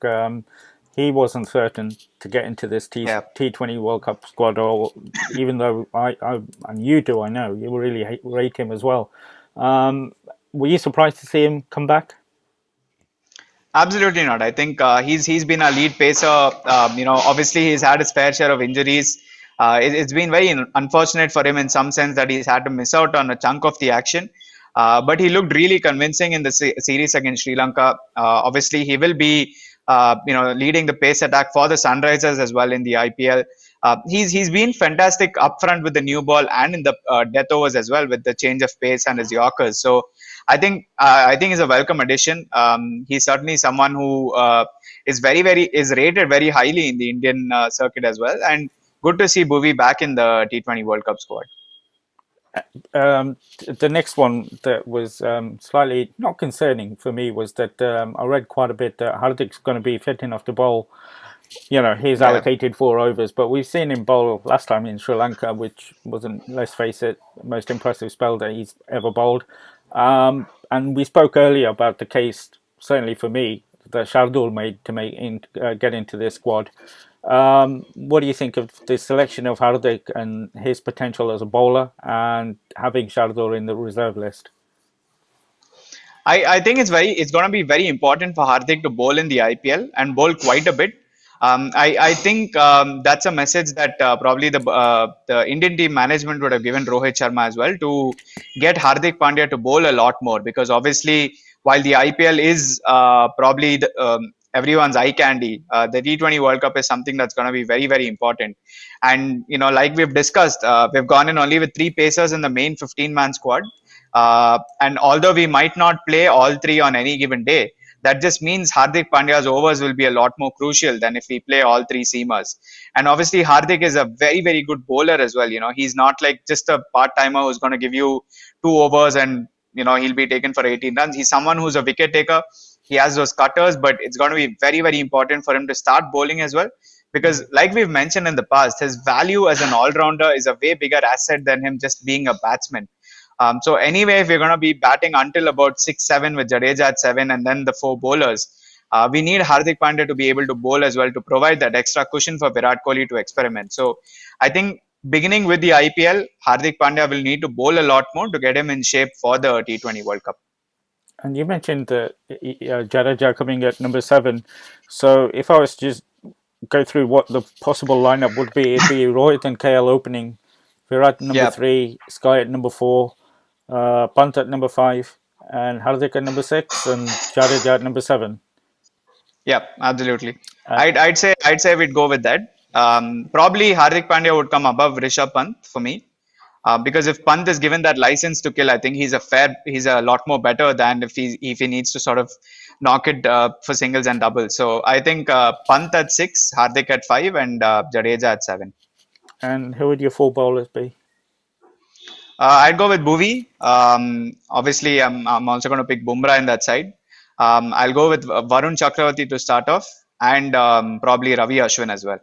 he wasn't certain to get into this T20 World Cup squad. Or even though and you do, I know you really rate him as well. Were you surprised to see him come back? Absolutely not. I think he's been a lead pacer. Obviously he's had his fair share of injuries. It's been very unfortunate for him in some sense that he's had to miss out on a chunk of the action. But he looked really convincing in the series against Sri Lanka. Obviously, he will be, leading the pace attack for the Sunrisers as well in the IPL. He's been fantastic up front with the new ball and in the death overs as well with the change of pace and his Yorkers. So I think he's a welcome addition. He's certainly someone who is is rated very highly in the Indian circuit as well. And good to see Bhuvi back in the T20 World Cup squad. The next one that was slightly not concerning for me was that I read quite a bit that Hardik's going to be fit enough to bowl. He's allocated 4 overs, but we've seen him bowl last time in Sri Lanka, which wasn't, let's face it, the most impressive spell that he's ever bowled. And we spoke earlier about the case, certainly for me, that Shardul made to get into this squad. What do you think of the selection of Hardik and his potential as a bowler and having Shardul in the reserve list? I think it's going to be very important for Hardik to bowl in the IPL and bowl quite a bit. I think that's a message that probably the Indian team management would have given Rohit Sharma as well to get Hardik Pandya to bowl a lot more, because obviously while the IPL is probably everyone's eye candy, the T20 World Cup is something that's going to be very, very important. And like we've discussed, we've gone in only with 3 pacers in the main 15-man squad. And although we might not play all 3 on any given day, that just means Hardik Pandya's overs will be a lot more crucial than if we play all 3 seamers. And obviously, Hardik is a very, very good bowler as well. He's not like just a part-timer who's going to give you 2 overs and, he'll be taken for 18 runs. He's someone who's a wicket taker. He has those cutters, but it's going to be very, very important for him to start bowling as well. Because like we've mentioned in the past, his value as an all-rounder is a way bigger asset than him just being a batsman. So anyway, if we're going to be batting until about 6-7 with Jadeja at 7 and then the 4 bowlers, we need Hardik Pandya to be able to bowl as well to provide that extra cushion for Virat Kohli to experiment. So I think beginning with the IPL, Hardik Pandya will need to bowl a lot more to get him in shape for the T20 World Cup. And you mentioned Jadeja coming at number 7. So if I was to just go through what the possible lineup would be, it'd be Rohit and KL opening, Virat number 3, Sky at number 4, Pant at number 5, and Hardik at number 6, and Jadeja at number 7. Yeah, absolutely. Uh, I'd say we'd go with that. Probably Hardik Pandya would come above Rishabh Pant for me. Because if Pant is given that license to kill, I think he's a lot more better than if he needs to sort of knock it for singles and doubles. So I think Pant at 6, Hardik at 5, and Jadeja at 7. and who would your four bowlers be? I'd go with Bhuvi. Obviously, I'm also going to pick Bumrah in that side. I'll go with Varun Chakravarti to start off, and probably Ravi Ashwin as well.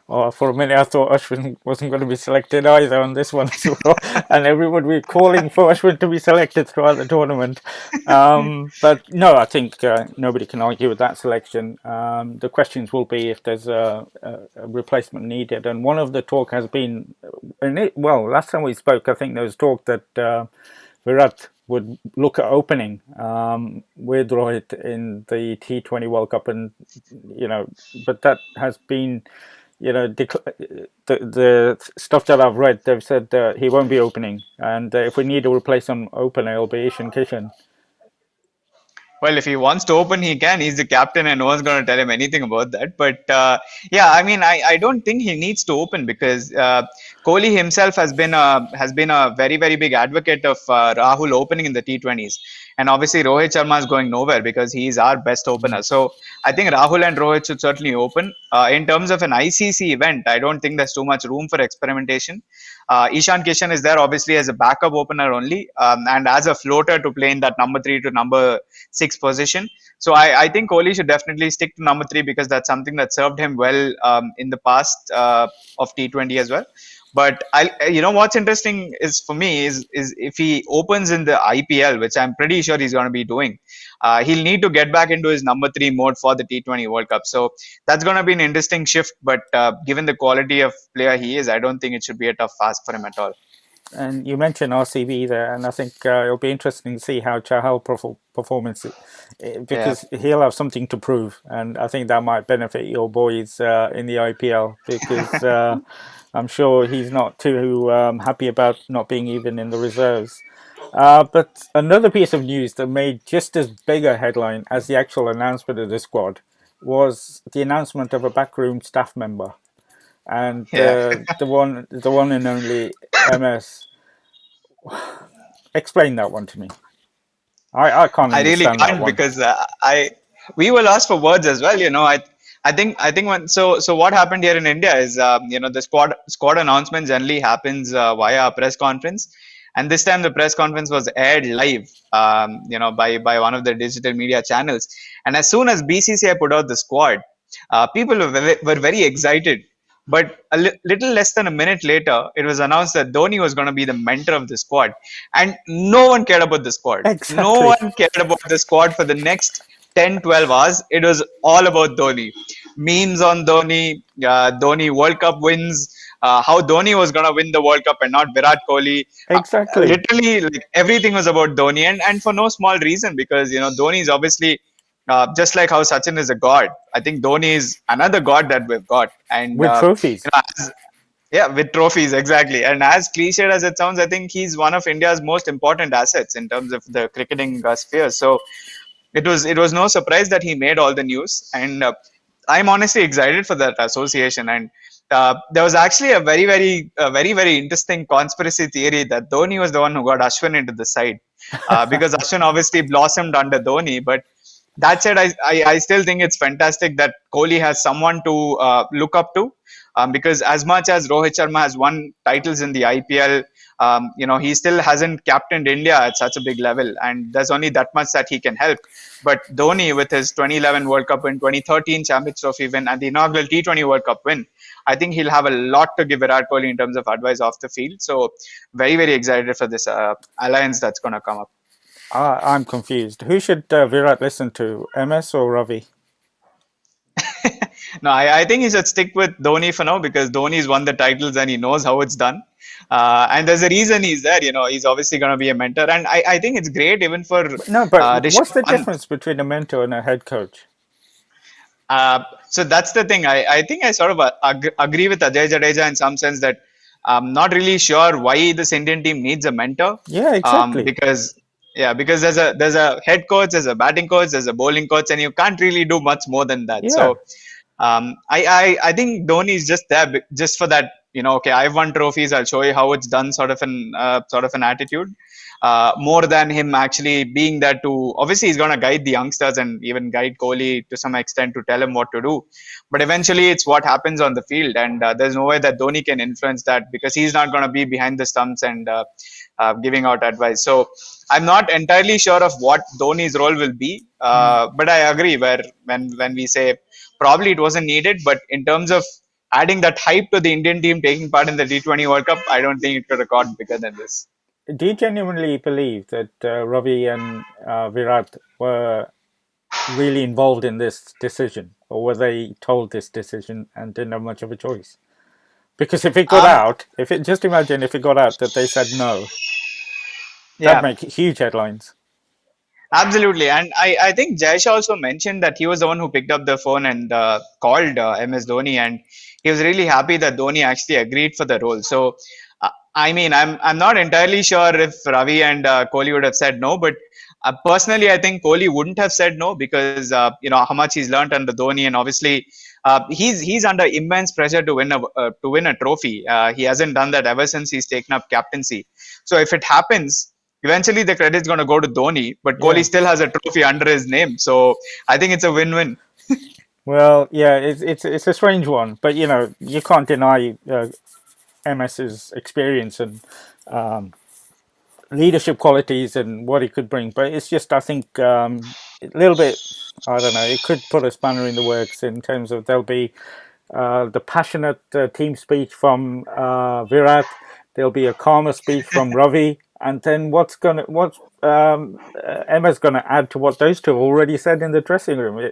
Oh, for a minute, I thought Ashwin wasn't going to be selected either on this one as well, and everyone would be calling for Ashwin to be selected throughout the tournament. But no, I think nobody can argue with that selection. The questions will be if there's a replacement needed, and one of the talk has been, well, last time we spoke, I think there was talk that Virat would look at opening with Rohit in the T20 World Cup, and but that has been the stuff that I've read, they've said that he won't be opening, and if we need a replacement opener, it'll be Ishan Kishan. Well, if he wants to open, he can. He's the captain, and no one's going to tell him anything about that. But yeah, I mean, I don't think he needs to open because Kohli himself has been a very very big advocate of Rahul opening in the T20s, and obviously Rohit Sharma is going nowhere because he is our best opener. So I think Rahul and Rohit should certainly open. In terms of an ICC event, I don't think there's too much room for experimentation. Ishan Kishan is there obviously as a backup opener only, and as a floater to play in that number 3 to number 6 position. So I think Kohli should definitely stick to number 3 because that's something that served him well in the past of T20 as well. But what's interesting is for me is if he opens in the IPL, which I'm pretty sure he's going to be doing, he'll need to get back into his number 3 mode for the T20 World Cup. So that's going to be an interesting shift. But given the quality of player he is, I don't think it should be a tough ask for him at all. And you mentioned RCB there, and I think it'll be interesting to see how Chahal performance Yeah. because he'll have something to prove, and I think that might benefit your boys in the IPL because I'm sure he's not too happy about not being even in the reserves. But another piece of news that made just as big a headline as the actual announcement of the squad was the announcement of a backroom staff member, and Yeah. the one and only MS. Explain that one to me. I can't I really understand that can't one. because I we were lost for words as well. I think when so what happened here in India is the squad announcement generally happens via a press conference, and this time the press conference was aired live by one of the digital media channels, and as soon as BCCI put out the squad, people were very excited. But little less than a minute later, it was announced that Dhoni was going to be the mentor of the squad, and no one cared about the squad. No Exactly. one cared about the squad for the next 10, 12 hours. It was all about Dhoni. Memes on Dhoni, Dhoni World Cup wins, how Dhoni was going to win the World Cup and not Virat Kohli. Exactly. Literally, like everything was about Dhoni, and for no small reason because Dhoni is obviously just like how Sachin is a god. I think Dhoni is another god that we've got, and With trophies. yeah, with trophies, exactly. And as cliched as it sounds, I think he's one of India's most important assets in terms of the cricketing sphere. So it was no surprise that he made all the news, and I'm honestly excited for that association. And there was actually a very interesting conspiracy theory that Dhoni was the one who got Ashwin into the side, because Ashwin obviously blossomed under Dhoni. But that said, I still think it's fantastic that Kohli has someone to look up to, because as much as Rohit Sharma has won titles in the IPL, he still hasn't captained India at such a big level, and there's only that much that he can help. But Dhoni, with his 2011 World Cup win, 2013 Champions Trophy win, and the inaugural T20 World Cup win, I think he'll have a lot to give Virat Kohli in terms of advice off the field. So very, very excited for this alliance that's going to come up. I'm confused. Who should Virat listen to, MS or Ravi? No, I think he should stick with Dhoni for now because Dhoni's won the titles and he knows how it's done. And there's a reason he's there. He's obviously going to be a mentor, and I think it's great even for No, but what's Rishabh the Pant. difference between a mentor and a head coach? So that's the thing. I think I sort of agree with Ajay Jadeja in some sense that I'm not really sure why this Indian team needs a mentor. Yeah, exactly. Because Yeah, because there's a head coach, there's a batting coach, there's a bowling coach, and you can't really do much more than that. Yeah. So I think Dhoni is just there just for that. Okay, I've won trophies. I'll show you how it's done. Sort of an attitude. More than him actually being there to. Obviously, he's gonna guide the youngsters and even guide Kohli to some extent to tell him what to do. But eventually, it's what happens on the field, and there's no way that Dhoni can influence that because he's not gonna be behind the stumps and giving out advice. So I'm not entirely sure of what Dhoni's role will be, Mm. but I agree where when we say probably it wasn't needed, but in terms of adding that hype to the Indian team taking part in the T20 World Cup, I don't think it could have got bigger than this. Do you genuinely believe that Ravi and Virat were really involved in this decision, or were they told this decision and didn't have much of a choice? Because if it got Um, out, if it just imagine if it got out that they said no, that'd yeah, make huge headlines. absolutely. And I think Jayesh also mentioned that he was the one who picked up the phone and called MS Dhoni, and he was really happy that Dhoni actually agreed for the role. So, I mean, I'm not entirely sure if Ravi and Kohli would have said no, but personally, I think Kohli wouldn't have said no because how much he's learned under Dhoni, and obviously, he's under immense pressure to win a trophy. He hasn't done that ever since he's taken up captaincy. So if it happens, eventually the credit's going to go to Dhoni, but Kohli Yeah. still has a trophy under his name. So I think it's a win-win. Well, yeah, it's a strange one, but you can't deny MS's experience and leadership qualities and what he could bring. But it's just, I think, a little bit. I don't know. It could put a spanner in the works in terms of there'll be the passionate team speech from Virat. There'll be a calmer speech from Ravi, and then what's Emma's gonna add to what those two have already said in the dressing room.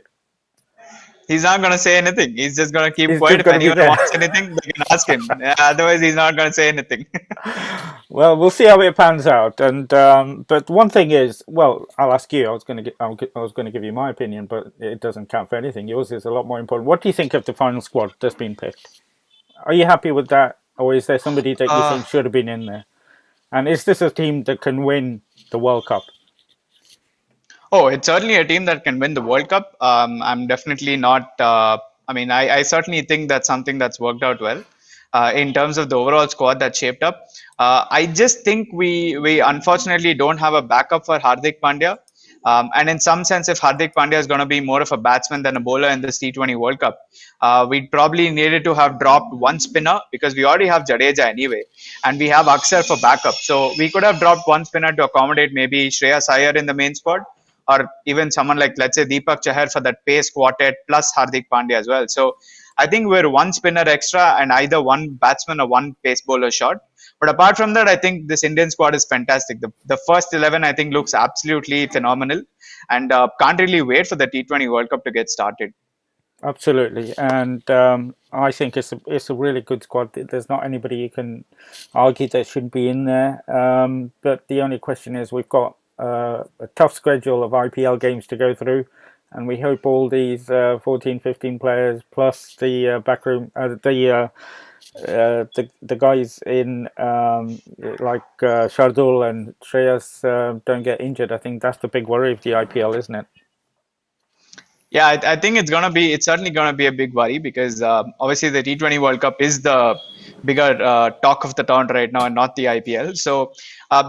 He's not going to say anything. He's just going to keep It's quiet. just If gonna be anyone there. wants anything, they can ask him. Otherwise, he's not going to say anything. Well, we'll see how it pans out. And but one thing is, well, I'll ask you. I was going to give you my opinion, but it doesn't count for anything. Yours is a lot more important. What do you think of the final squad that's been picked? Are you happy with that, or is there somebody that you Uh, think should have been in there? And is this a team that can win the World Cup? Oh, it's certainly a team that can win the World Cup. I'm definitely not. I mean, I certainly think that's something that's worked out well in terms of the overall squad that's shaped up. I just think we unfortunately don't have a backup for Hardik Pandya. And in some sense, if Hardik Pandya is going to be more of a batsman than a bowler in this T20 World Cup, we probably needed to have dropped one spinner because we already have Jadeja anyway, and we have Aksar for backup. So we could have dropped one spinner to accommodate maybe Shreyas Iyer in the main squad, or even someone like, let's say, Deepak Chahar for that pace quartet plus Hardik Pandya as well. So I think we're one spinner extra and either one batsman or one pace bowler short. But apart from that, I think this Indian squad is fantastic. The first 11, I think, looks absolutely phenomenal, and can't really wait for the T20 World Cup to get started. Absolutely, and I think it's a really good squad. There's not anybody you can argue that should be in there. But the only question is we've got a tough schedule of IPL games to go through, and we hope all these 14, 15 players plus the backroom, the guys in like Shardul and Shreyas don't get injured. I think that's the big worry of the IPL, isn't it? Yeah, I think it's certainly gonna be a big worry because obviously the T20 World Cup is the bigger talk of the town right now and not the IPL. So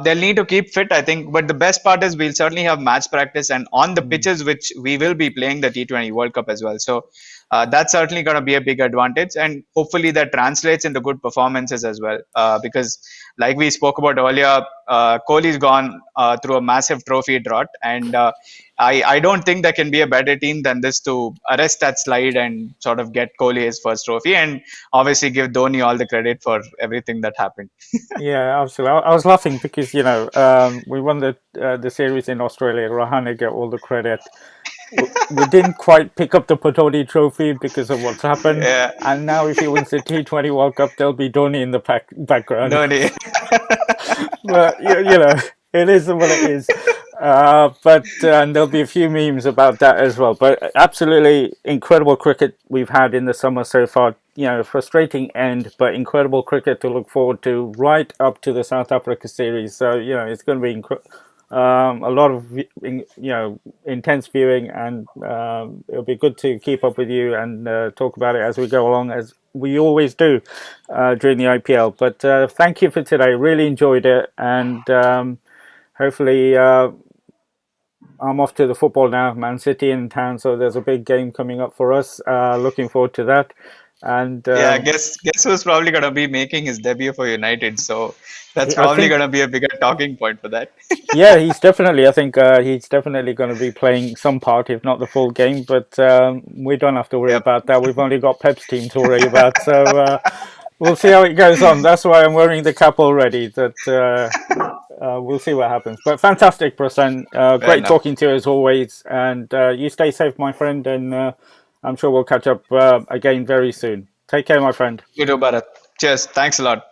they'll need to keep fit, I think. But the best part is we'll certainly have match practice and on the Mm. pitches which we will be playing the T20 World Cup as well. So that's certainly going to be a big advantage, and hopefully that translates into good performances as well. Because like we spoke about earlier, Kohli's gone through a massive trophy drought, and I don't think there can be a better team than this to arrest that slide and sort of get Kohli his first trophy, and obviously give Dhoni all the credit for everything that happened. Yeah, absolutely. I was laughing because we won the series in Australia. Rahane get all the credit. We didn't quite pick up the Patodi Trophy because of what's happened, Yeah, and now if he wins the T20 World Cup, there'll be Dhoni in the background. Dhoni. But it is what it is. But and there'll be a few memes about that as well. But absolutely incredible cricket we've had in the summer so far. Frustrating end, but incredible cricket to look forward to right up to the South Africa series. So it's going to be a lot of intense viewing, and it'll be good to keep up with you and talk about it as we go along, as we always do during the IPL. But thank you for today. Really enjoyed it, and hopefully I'm off to the football now. Man City in town, so there's a big game coming up for us. Looking forward to that. And Yeah, guess who's probably gonna be making his debut for United. So that's I probably think, gonna be a bigger talking point for that. yeah, he's definitely. I think he's definitely going to be playing some part, if not the full game. But we don't have to worry Yep. about that. We've only got Pep's team to worry about. So we'll see how it goes on. That's why I'm wearing the cap already. That we'll see what happens. But fantastic, Prasen. Fair Great enough. talking to you as always. And you stay safe, my friend. And I'm sure we'll catch up again very soon. Take care, my friend. You too, Bharat. Cheers. Thanks a lot.